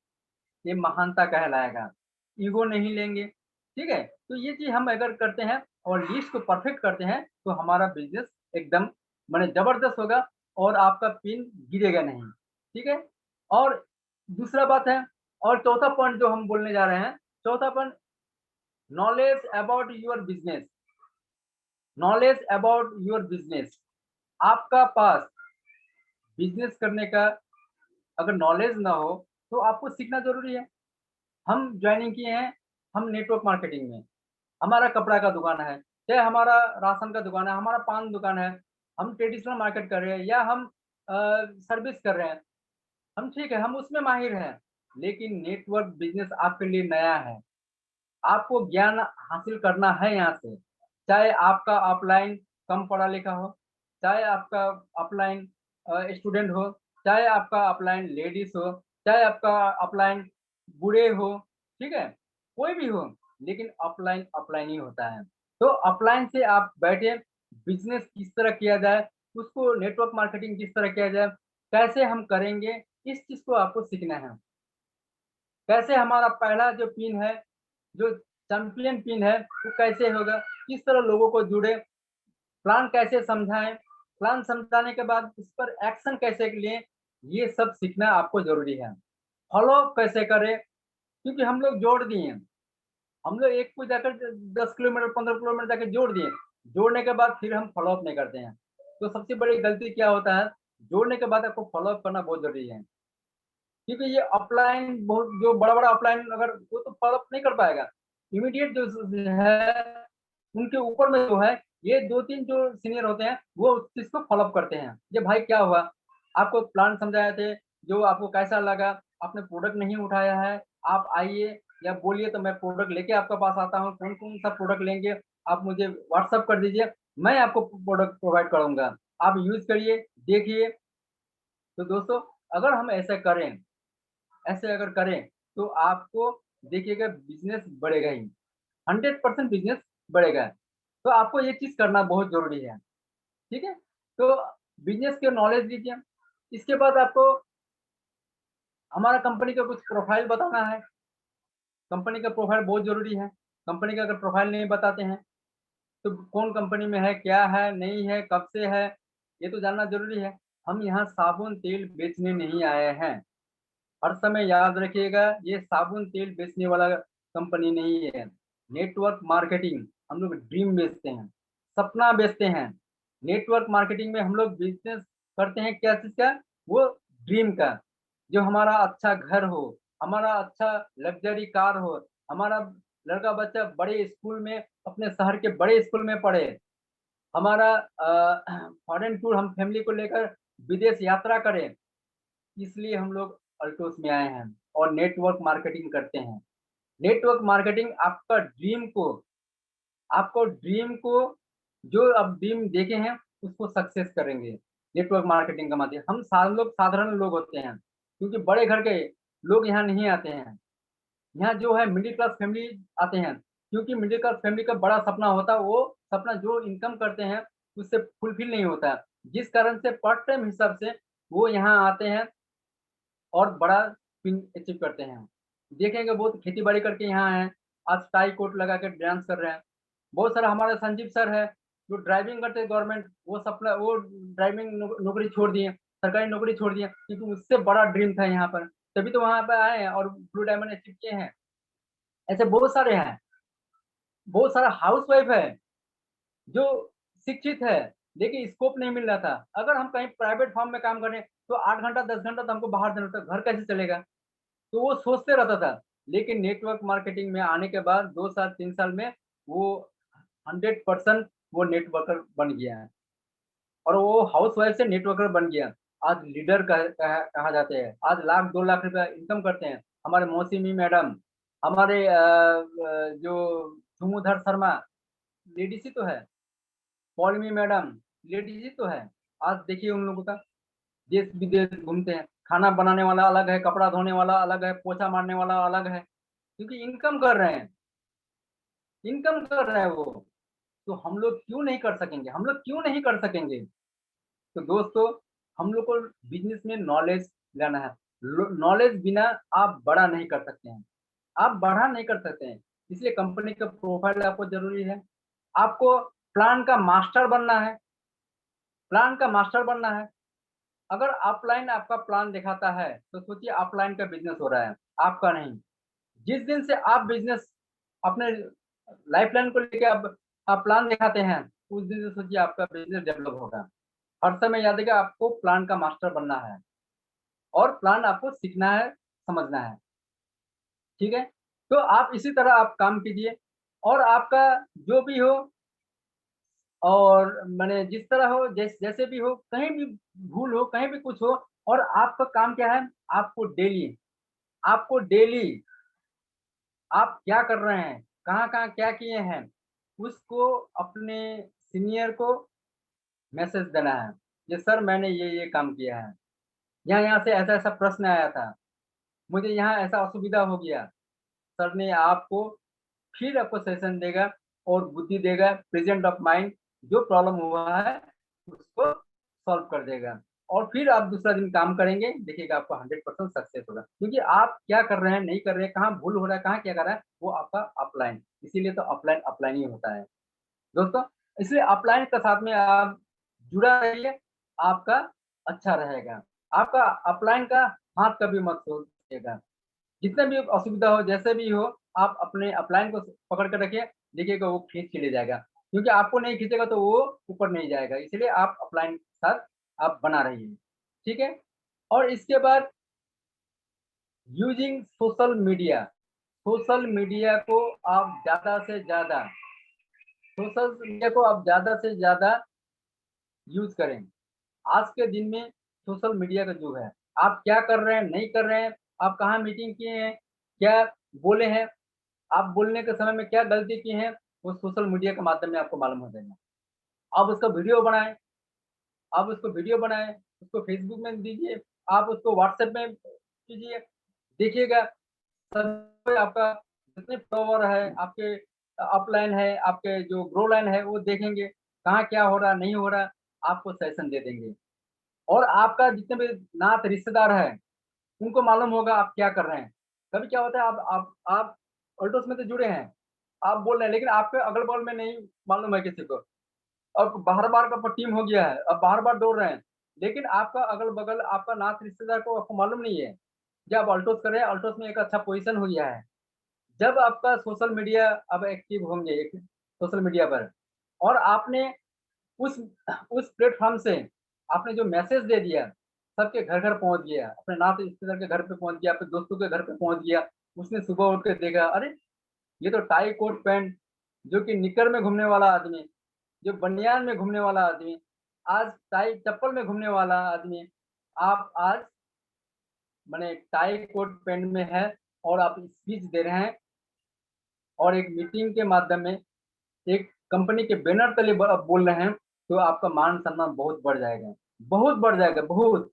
ये महानता कहलाएगा, ईगो नहीं लेंगे, ठीक है? तो ये चीज़ हम अगर करते हैं और लिस्ट को परफेक्ट करते हैं, तो हमारा बिज़नेस एकदम माने ज़बरदस्त होगा और आपका पिन गिरेगा नहीं, ठीक है? और दूसरा बात है, और चौथा पॉइंट जो हम बोलने जा रहे हैं, चौथा point, knowledge about your business, knowledge about your business. आपका पास बिज़नेस करने का अगर नॉलेज ना हो, तो आपको सीखना ज़रूरी है। हम जॉइनिंग किए हैं, हम नेटवर्क मार्केटिंग में, हमारा कपड़ा का दुकान है, चाहे हमारा राशन का दुकान है, हमारा पान दुकान है, हम ट्रेडिशनल मार्केट कर रहे हैं या हम सर्विस कर रहे हैं, हम ठीक है, हम उसमें माहिर हैं, लेकिन नेटवर्क बिज़नेस आपके लिए नया है। आपको ज्ञान हासिल करना है यहाँ से, चाहे आपका ऑफलाइन कम पढ़ा लिखा हो, चाहे आपका ऑफलाइन स्टूडेंट हो, चाहे आपका ऑफलाइन लेडीज़ हो, चाहे आपका ऑफलाइन बूढ़े हो, ठीक है? कोई भी हो, लेकिन ऑफलाइन ऑफलाइन ही होता है। तो ऑफलाइन से आप बैठे, बिज़नेस किस तरह किया जाए, उसको नेटवर्क मार्केटिंग किस तरह किया जाए, कैसे हम करेंगे, इस चीज़ को आपको सीखना है। कैसे हमारा पहला जो पिन है, जो चैंपियन पिन है, वो कैसे होगा? किस तरह लोगों को जुड़े, प्लान कैसे समझाएँ? प्लान समझाने के बाद उस पर एक्शन कैसे लें? ये सब सीखना आपको ज़रूरी है। फॉलो कैसे करें? क्योंकि हम लोग जोड़ दिए, हम लोग एक को जाकर 10 किलोमीटर, 15 किलोमीटर जाके जोड़ दिए। जोड़ने के बाद फिर हम फॉलो अप नहीं करते हैं। तो सबसे बड़ी गलती क्या होता है? जोड़ने के बाद आपको फॉलो अप करना बहुत ज़रूरी है। क्योंकि ये ऑफलाइन बहुत जो बड़ा-बड़ा ऑफलाइन अगर वो तो फॉलो अप नहीं कर पाएगा। इमीडिएट जो है, उनके ऊपर में जो है, ये 2-3 जो सीनियर होते हैं, वो उस चीज़ को फॉलो अप करते हैं। ये भाई क्या हुआ? आपको प्लान समझाए थे, जो आपको कैसा लगा? आपने प्रोडक्ट नहीं उठाया है, आप आइए या बोलिए तो मैं प्रोडक्ट लेके आपके पास आता हूँ। कौन-कौन सा प्रोडक्ट लेंगे? आप मुझे व्हाट्सएप कर दीजिए, मैं आपको प्रोडक्ट प्रोवाइड करूँगा। आप यूज़ करिए, देखिए। तो दोस्तों, अगर हम ऐसे अगर करें, तो आपको देखिएगा बिज़नेस बढ़ेगा ही, 100% बिज़नेस बढ़ेगा। तो आपको ये चीज़ करना बहुत ज़रूरी है, ठीक है? तो बिज़नेस के नॉलेज लीजिए, इसके बाद आपको हमारा कंपनी का कुछ प्रोफाइल बताना है। कंपनी का प्रोफाइल बहुत जरूरी है। कंपनी का अगर प्रोफाइल नहीं बताते हैं तो कौन कंपनी में है, क्या है, नहीं है, कब से है, ये तो जानना जरूरी है। हम यहाँ साबुन तेल बेचने नहीं आए हैं। हर समय याद रखिएगा, ये साबुन तेल बेचने वाला कंपनी नहीं है। नेटवर्क मार्केटिंग हम लोग ड्रीम बेचते हैं, सपना बेचते हैं। नेटवर्क मार्केटिंग में हम लोग बिजनेस करते हैं क्या चीज का, वो ड्रीम का। जो हमारा अच्छा घर हो, हमारा अच्छा लग्जरी कार हो, हमारा लड़का बच्चा बड़े स्कूल में, अपने शहर के बड़े स्कूल में पढ़े, हमारा फॉरेन टूर हम फैमिली को लेकर विदेश यात्रा करें, इसलिए हम लोग अल्टोस में आए हैं और नेटवर्क मार्केटिंग करते हैं। नेटवर्क मार्केटिंग आपको ड्रीम को जो आप ड्रीम देखे हैं उसको सक्सेस करेंगे। नेटवर्क मार्केटिंग का माध्यम हम लोग साधारण लोग होते हैं, क्योंकि बड़े घर के लोग यहाँ नहीं आते हैं। यहाँ जो है मिडिल क्लास फैमिली आते हैं, क्योंकि मिडिल क्लास फैमिली का बड़ा सपना होता है, वो सपना जो इनकम करते हैं उससे फुलफिल नहीं होता, जिस कारण से पार्ट टाइम हिसाब से वो यहाँ आते हैं और बड़ा पिन अचीव करते हैं। देखेंगे बहुत खेती बाड़ी करके यहाँ हैं, आज टाई कोट लगा के डांस कर रहे हैं। बहुत सारा हमारे संजीव सर है जो ड्राइविंग करते हैं गवर्नमेंट, वो सपना वो ड्राइविंग नौकरी छोड़ दिए, सरकारी नौकरी छोड़ दिए, क्योंकि उससे बड़ा ड्रीम था यहाँ पर, तभी तो वहाँ पर आए हैं और ब्लू डायमंड अचीव किए हैं। ऐसे बहुत सारे हैं। बहुत सारा हाउस वाइफ है जो शिक्षित है लेकिन स्कोप नहीं मिल रहा था। अगर हम कहीं प्राइवेट फर्म में काम करें तो 8 घंटा 10 घंटा तो हमको बाहर देना होता, घर कैसे चलेगा, तो वो सोचते रहता था। लेकिन नेटवर्क मार्केटिंग में आने के बाद 2 साल 3 साल में वो 100% वो नेटवर्कर बन गया है और वो हाउस वाइफ से नेटवर्कर बन गया। आज लीडर कहा जाते हैं, आज लाख 2 लाख रुपया इनकम करते हैं। हमारे मौसमी मैडम, हमारे जो सुमुधर शर्मा, लेडीज ही तो है, पौलमी मैडम, लेडीज ही तो है। आज देखिए उन लोगों का देश विदेश घूमते हैं। खाना बनाने वाला अलग है, कपड़ा धोने वाला अलग है, पोछा मारने वाला अलग है, क्योंकि इनकम कर रहे हैं, इनकम कर रहे हैं वो। तो हम लोग क्यों नहीं कर सकेंगे, हम लोग क्यों नहीं कर सकेंगे। तो दोस्तों, हम लोग को बिजनेस में नॉलेज लेना है। नॉलेज बिना आप बड़ा नहीं कर सकते हैं, आप बड़ा नहीं कर सकते हैं। इसलिए कंपनी का प्रोफाइल आपको जरूरी है। आपको प्लान का मास्टर बनना है, प्लान का मास्टर बनना है। अगर अपलाइन आपका प्लान दिखाता है तो सोचिए अपलाइन का बिजनेस हो रहा है, आपका नहीं। जिस दिन से आप बिजनेस अपने लाइफ लाइन को लेके आप प्लान दिखाते हैं, उस दिन से सोचिए आपका बिजनेस डेवलप होगा। हर समय याद रखिएगा, आपको प्लान का मास्टर बनना है और प्लान आपको सीखना है, समझना है। ठीक है, तो आप इसी तरह आप काम कीजिए और आपका जो भी हो और मैंने जिस तरह हो, जैसे भी हो, कहीं भी भूल हो, कहीं भी कुछ हो, और आपका काम क्या है, आपको डेली आप क्या कर रहे हैं, कहाँ-कहाँ क्या किए हैं, उसको अपने सीनियर को मैसेज देना है कि सर मैंने ये काम किया है, यहाँ-यहाँ से ऐसा-ऐसा प्रश्न आया था, मुझे यहाँ ऐसा असुविधा हो गया। सर ने आपको फिर आपको सजेशन देगा और बुद्धि देगा, प्रेजेंट ऑफ माइंड, जो प्रॉब्लम हुआ है उसको सॉल्व कर देगा और फिर आप दूसरा दिन काम करेंगे, देखिएगा आपको 100% सक्सेस होगा। क्योंकि आप क्या कर रहे हैं, नहीं कर रहे हैं, कहाँ भूल हो रहा है, कहाँ क्या कर रहा है, वो आपका अपलाइन, इसीलिए तो अपलाइन ही होता है दोस्तों। इसलिए अपलाइन के साथ में आप जुड़ा रहिए, आपका अच्छा रहेगा। आपका अपलाइन का हाथ कभी मत छोड़िएगा। जितना भी असुविधा हो, जैसे भी हो, आप अपने अपलाइन को पकड़ के रखिए, देखिएगा वो खींच के ले जाएगा। क्योंकि आपको नहीं खींचेगा तो वो ऊपर नहीं जाएगा, इसलिए आप अपलाइन के साथ आप बना रहिए, ठीक है। और इसके बाद यूजिंग सोशल मीडिया को आप ज़्यादा से ज़्यादा सोशल मीडिया को आप ज़्यादा से ज़्यादा यूज़ करें। आज के दिन में सोशल मीडिया का युग है। आप क्या कर रहे हैं, नहीं कर रहे हैं, आप कहाँ मीटिंग किए हैं, क्या बोले हैं, आप बोलने के समय में क्या गलती की है, वो सोशल मीडिया के माध्यम में आपको मालूम हो जाएगा। आप उसका वीडियो बनाएँ, उसको फेसबुक में दीजिए, आप उसको व्हाट्सएप में कीजिए, देखिएगा सब आपका जितने फॉलोवर है, आपके अपलाइन है, आपके जो ग्रो लाइन है, वो देखेंगे, कहाँ क्या हो रहा, नहीं हो रहा, आपको सजेशन दे देंगे। और आपका जितने भी नात रिश्तेदार है, उनको मालूम होगा आप क्या कर रहे हैं। कभी क्या होता है आप ऑल्टोस में तो जुड़े हैं, आप बोल रहे हैं लेकिन आपके अगल-बगल में नहीं मालूम है किसी को। अब बाहर-बाहर का टीम हो गया है, अब बाहर-बाहर दौड़ रहे हैं, लेकिन आपका अगल-बगल आपका नात रिश्तेदार को आपको मालूम नहीं है, कि आप ऑल्टोस कर रहे हैं, ऑल्टोस में एक अच्छा पोज़ीशन हो गया है। जब आपका सोशल मीडिया अब एक्टिव होंगे एक सोशल मीडिया पर और आपने उस उस प्लेटफ़ॉर्म से आपने जो मैसेज दे दिया, सबके घर-घर पहुँच गया, अपने नाते रिश्तेदार के घर पे पहुँच गया, अपने दोस्तों के घर पे पहुँच गया। उसने सुबह उठ के देखा, अरे! ये तो टाई कोट पैंट जो कि निक्कर में घूमने वाला आदमी, जो बनियान में घूमने वाला आदमी, आज टाई चप्पल में घूमने वाला आदमी, आप आज माने टाई कोट पैंट में है और आप स्पीच दे रहे हैं और एक मीटिंग के माध्यम में एक कंपनी के बैनर तले आप बोल रहे हैं, तो आपका मान-सम्मान बहुत बढ़ जाएगा। बहुत बढ़ जाएगा, बहुत।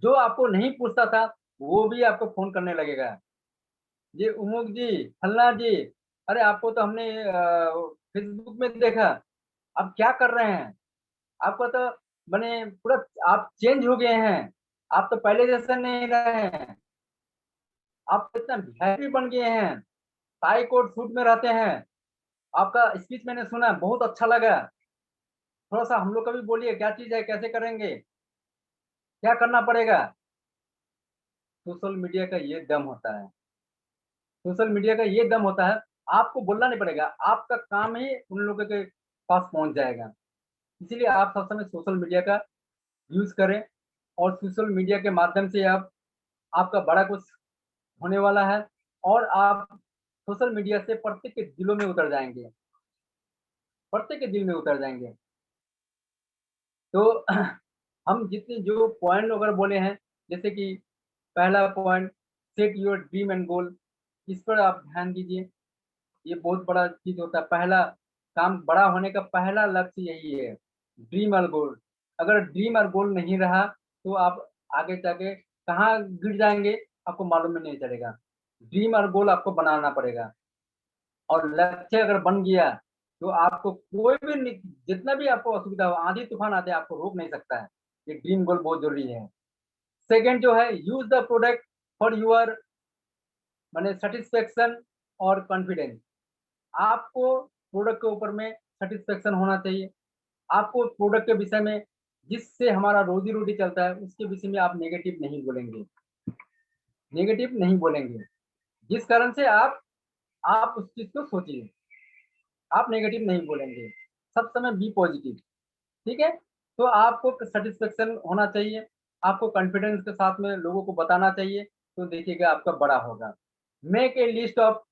जो आपको नहीं पूछता था, वो भी आपको फ़ोन करने लगेगा। जी, उमुक जी, फलना जी, अरे आपको तो हमने फेसबुक में देखा, आप क्या कर रहे हैं? आपका तो माने पूरा आप चेंज हो गए हैं, आप तो पहले जैसे नहीं रहे हैं, आप तो इतना वीआईपी बन गए हैं, टाई कोट सूट में रहते हैं, आपका स्पीच मैंने सुना, बहुत अच्छा लगा। थोड़ा-सा हम लोग का भी बोलिए क्या चीज़ है, कैसे करेंगे? क्या करना पड़ेगा? सोशल मीडिया का ये दम होता है। सोशल मीडिया का ये दम होता है, आपको बोलना नहीं पड़ेगा, आपका काम ही उन लोगों के पास पहुँच जाएगा। इसीलिए आप सब समय सोशल मीडिया का यूज़ करें और सोशल मीडिया के माध्यम से आप आपका बड़ा कुछ होने वाला है और आप सोशल मीडिया से प्रत्येक के दिलों में उतर जाएँगे, प्रत्येक के दिल में उतर जाएँगे। तो हम जितने जो पॉइंट अगर बोले हैं, जैसे कि पहला point set your dream and goal, इस पर आप ध्यान दीजिए। ये बहुत बड़ा चीज़ होता है। पहला काम बड़ा होने का पहला लक्ष्य यही है, ड्रीम और गोल। अगर ड्रीम और गोल नहीं रहा, तो आप आगे जाके कहाँ गिर जाएँगे, आपको मालूम ही नहीं चलेगा। ड्रीम और गोल आपको बनाना पड़ेगा और लक्ष्य अगर बन गया, तो आपको कोई भी नि जितना भी आपको असुविधा हो, आंधी-तूफ़ान आते आपको रोक नहीं सकता है। ये ड्रीम गोल बहुत ज़रूरी है। सेकंड जो है, use the product for your माने सैटिस्फैक्शन और कॉन्फिडेंस। आपको प्रोडक्ट के ऊपर में सैटिस्फैक्शन होना चाहिए। आपको प्रोडक्ट के विषय में जिससे हमारा रोज़ी-रोटी चलता है, उसके विषय में आप नेगेटिव नहीं बोलेंगे। नेगेटिव नहीं बोलेंगे। जिस कारण से आप उस चीज़ को सोचिए। आप नेगेटिव नहीं बोलेंगे। सब समय बी पॉज़िटिव, ठीक है? तो आपको सैटिस्फैक्शन होना चाहिए। आपको कॉन्फिडेंस के साथ में लोगों को बताना चाहिए, तो देखिएगा आपका बड़ा होगा। Make a list of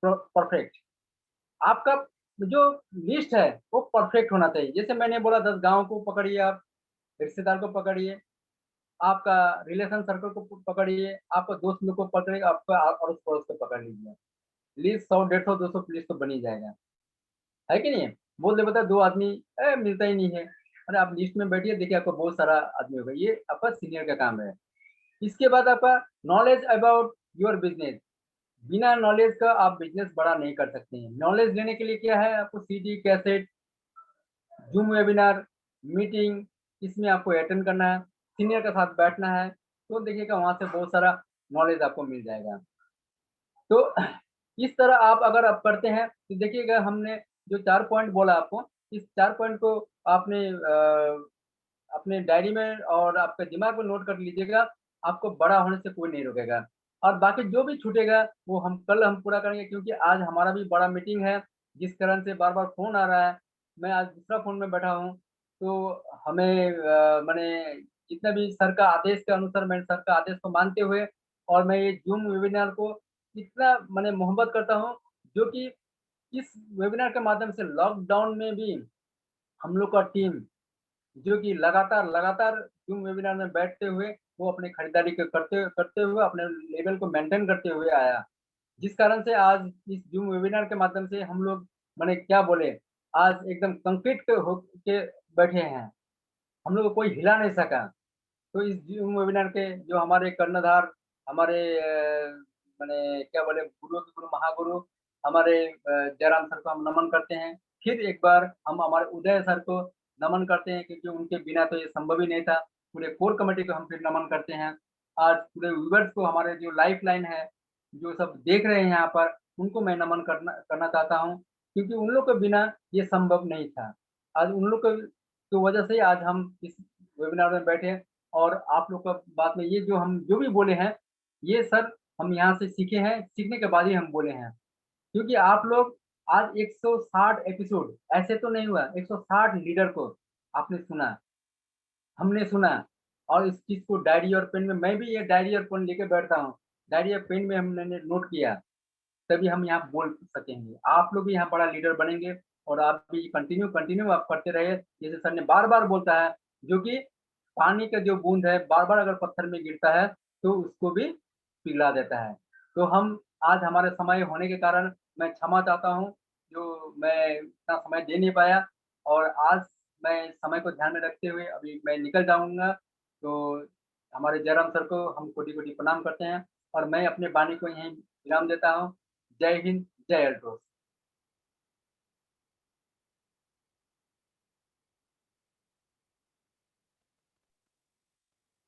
perfect. आपका जो लिस्ट है वो परफेक्ट होना चाहिए। जैसे मैंने बोला 10 गाँव को पकड़िए आप, रिश्तेदार को पकड़िए, आपका रिलेशन सर्कल को पकड़िए, आपका दोस्त लोग को पकड़िए, आपका अड़ोस-पड़ोस को पकड़ लीजिए। लिस्ट 100, 150, 200 लिस्ट तो बन ही जाएगा। है कि नहीं? बोल दे बता 2 आदमी मिलता ही नहीं है। अरे आप लिस्ट में बैठिए देखिए आपको बहुत सारा आदमी होगा। ये आपका सीनियर का काम है। इसके बाद आपका नॉलेज अबाउट योर बिज़नेस। बिना नॉलेज का आप बिज़नेस बड़ा नहीं कर सकते हैं। नॉलेज लेने के लिए क्या है आपको CD, cassette, zoom webinar, meeting इसमें आपको अटेंड करना है, सीनियर के साथ बैठना है, तो देखिएगा वहाँ से बहुत सारा नॉलेज आपको मिल जाएगा। तो इस तरह आप करते हैं, तो देखिएगा हमने जो 4 पॉइंट बोला आपको, इस 4 पॉइंट को आपने अपने डायरी में और आपके दिमाग में नोट कर लीजिएगा, आपको बड़ा होने से कोई नहीं रोकेगा। और बाकी जो भी छूटेगा, वो हम पूरा करेंगे क्योंकि आज हमारा भी बड़ा मीटिंग है, जिस कारण से बार-बार फ़ोन आ रहा है। मैं आज दूसरा फ़ोन में बैठा हूँ, तो हमें माने जितना भी सर का आदेश के अनुसार मैं सर का आदेश को मानते हुए और मैं ये ज़ूम वेबिनार को इतना माने मोहब्बत करता हूँ, जो कि इस वेबिनार के माध्यम से लॉकडाउन में भी हम लोग का टीम जो कि लगातार ज़ूम वेबिनार में बैठते हुए वो अपनी खरीदारी करते करते हुए अपने लेवल को मेंटेन करते हुए आया। जिस कारण से आज इस ज़ूम वेबिनार के माध्यम से हम लोग माने क्या बोले, आज एकदम कंक्रीट के हो के बैठे हैं। हम लोग को कोई हिला नहीं सका। तो इस ज़ूम वेबिनार के जो हमारे कर्णधार, हमारे माने क्या बोले गुरुओं के गुरु, महागुरु हमारे जयराम सर को हम नमन करते हैं। फिर एक बार हम हमारे उदय सर को नमन करते हैं क्योंकि उनके बिना तो ये संभव ही नहीं था। पूरे कोर कमेटी को हम फिर नमन करते हैं आज पूरे व्यूअर्स को, हमारे जो लाइफ लाइन है, जो सब देख रहे हैं यहाँ पर, उनको मैं नमन करना चाहता हूँ, क्योंकि उन लोग के बिना ये संभव नहीं था। आज उन लोग की वजह से आज हम इस वेबिनार में बैठे हैं, और आप लोग का बात में ये जो हम जो भी बोले हैं, ये सर हम यहाँ से सीखे हैं, सीखने के बाद ही हम बोले हैं। क्योंकि आप लोग आज 160 एपिसोड ऐसे तो नहीं हुआ, 160 लीडर को आपने सुना, हमने सुना, और इस चीज़ को डायरी और पेन में, मैं भी ये डायरी और पेन लेके बैठता हूँ। डायरी और पेन में हमने नोट किया, तभी हम यहाँ बोल सकेंगे। आप लोग भी यहाँ बड़ा लीडर बनेंगे, और आप भी कंटिन्यू आप करते रहिए। जैसे सर ने बार-बार बोलता है, जो कि पानी का जो बूँद है, बार-बार अगर पत्थर में गिरता है, तो उसको भी पिघला देता है। तो हम आज हमारे समय होने के कारण मैं क्षमा चाहता हूँ, जो मैं इतना समय दे नहीं पाया, और आज मैं समय को ध्यान में रखते हुए अभी मैं निकल जाऊँगा। तो हमारे जयराम सर को हम कोटि-कोटि प्रणाम करते हैं, और मैं अपने वाणी को यहीं विराम देता हूँ। जय हिंद, जय Altroz.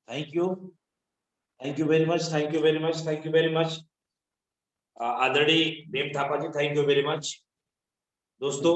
Thank you, thank you very much, thank you very much, thank you very much. आदरणीय भीम थापा जी, थैंक यू वेरी मच। दोस्तों,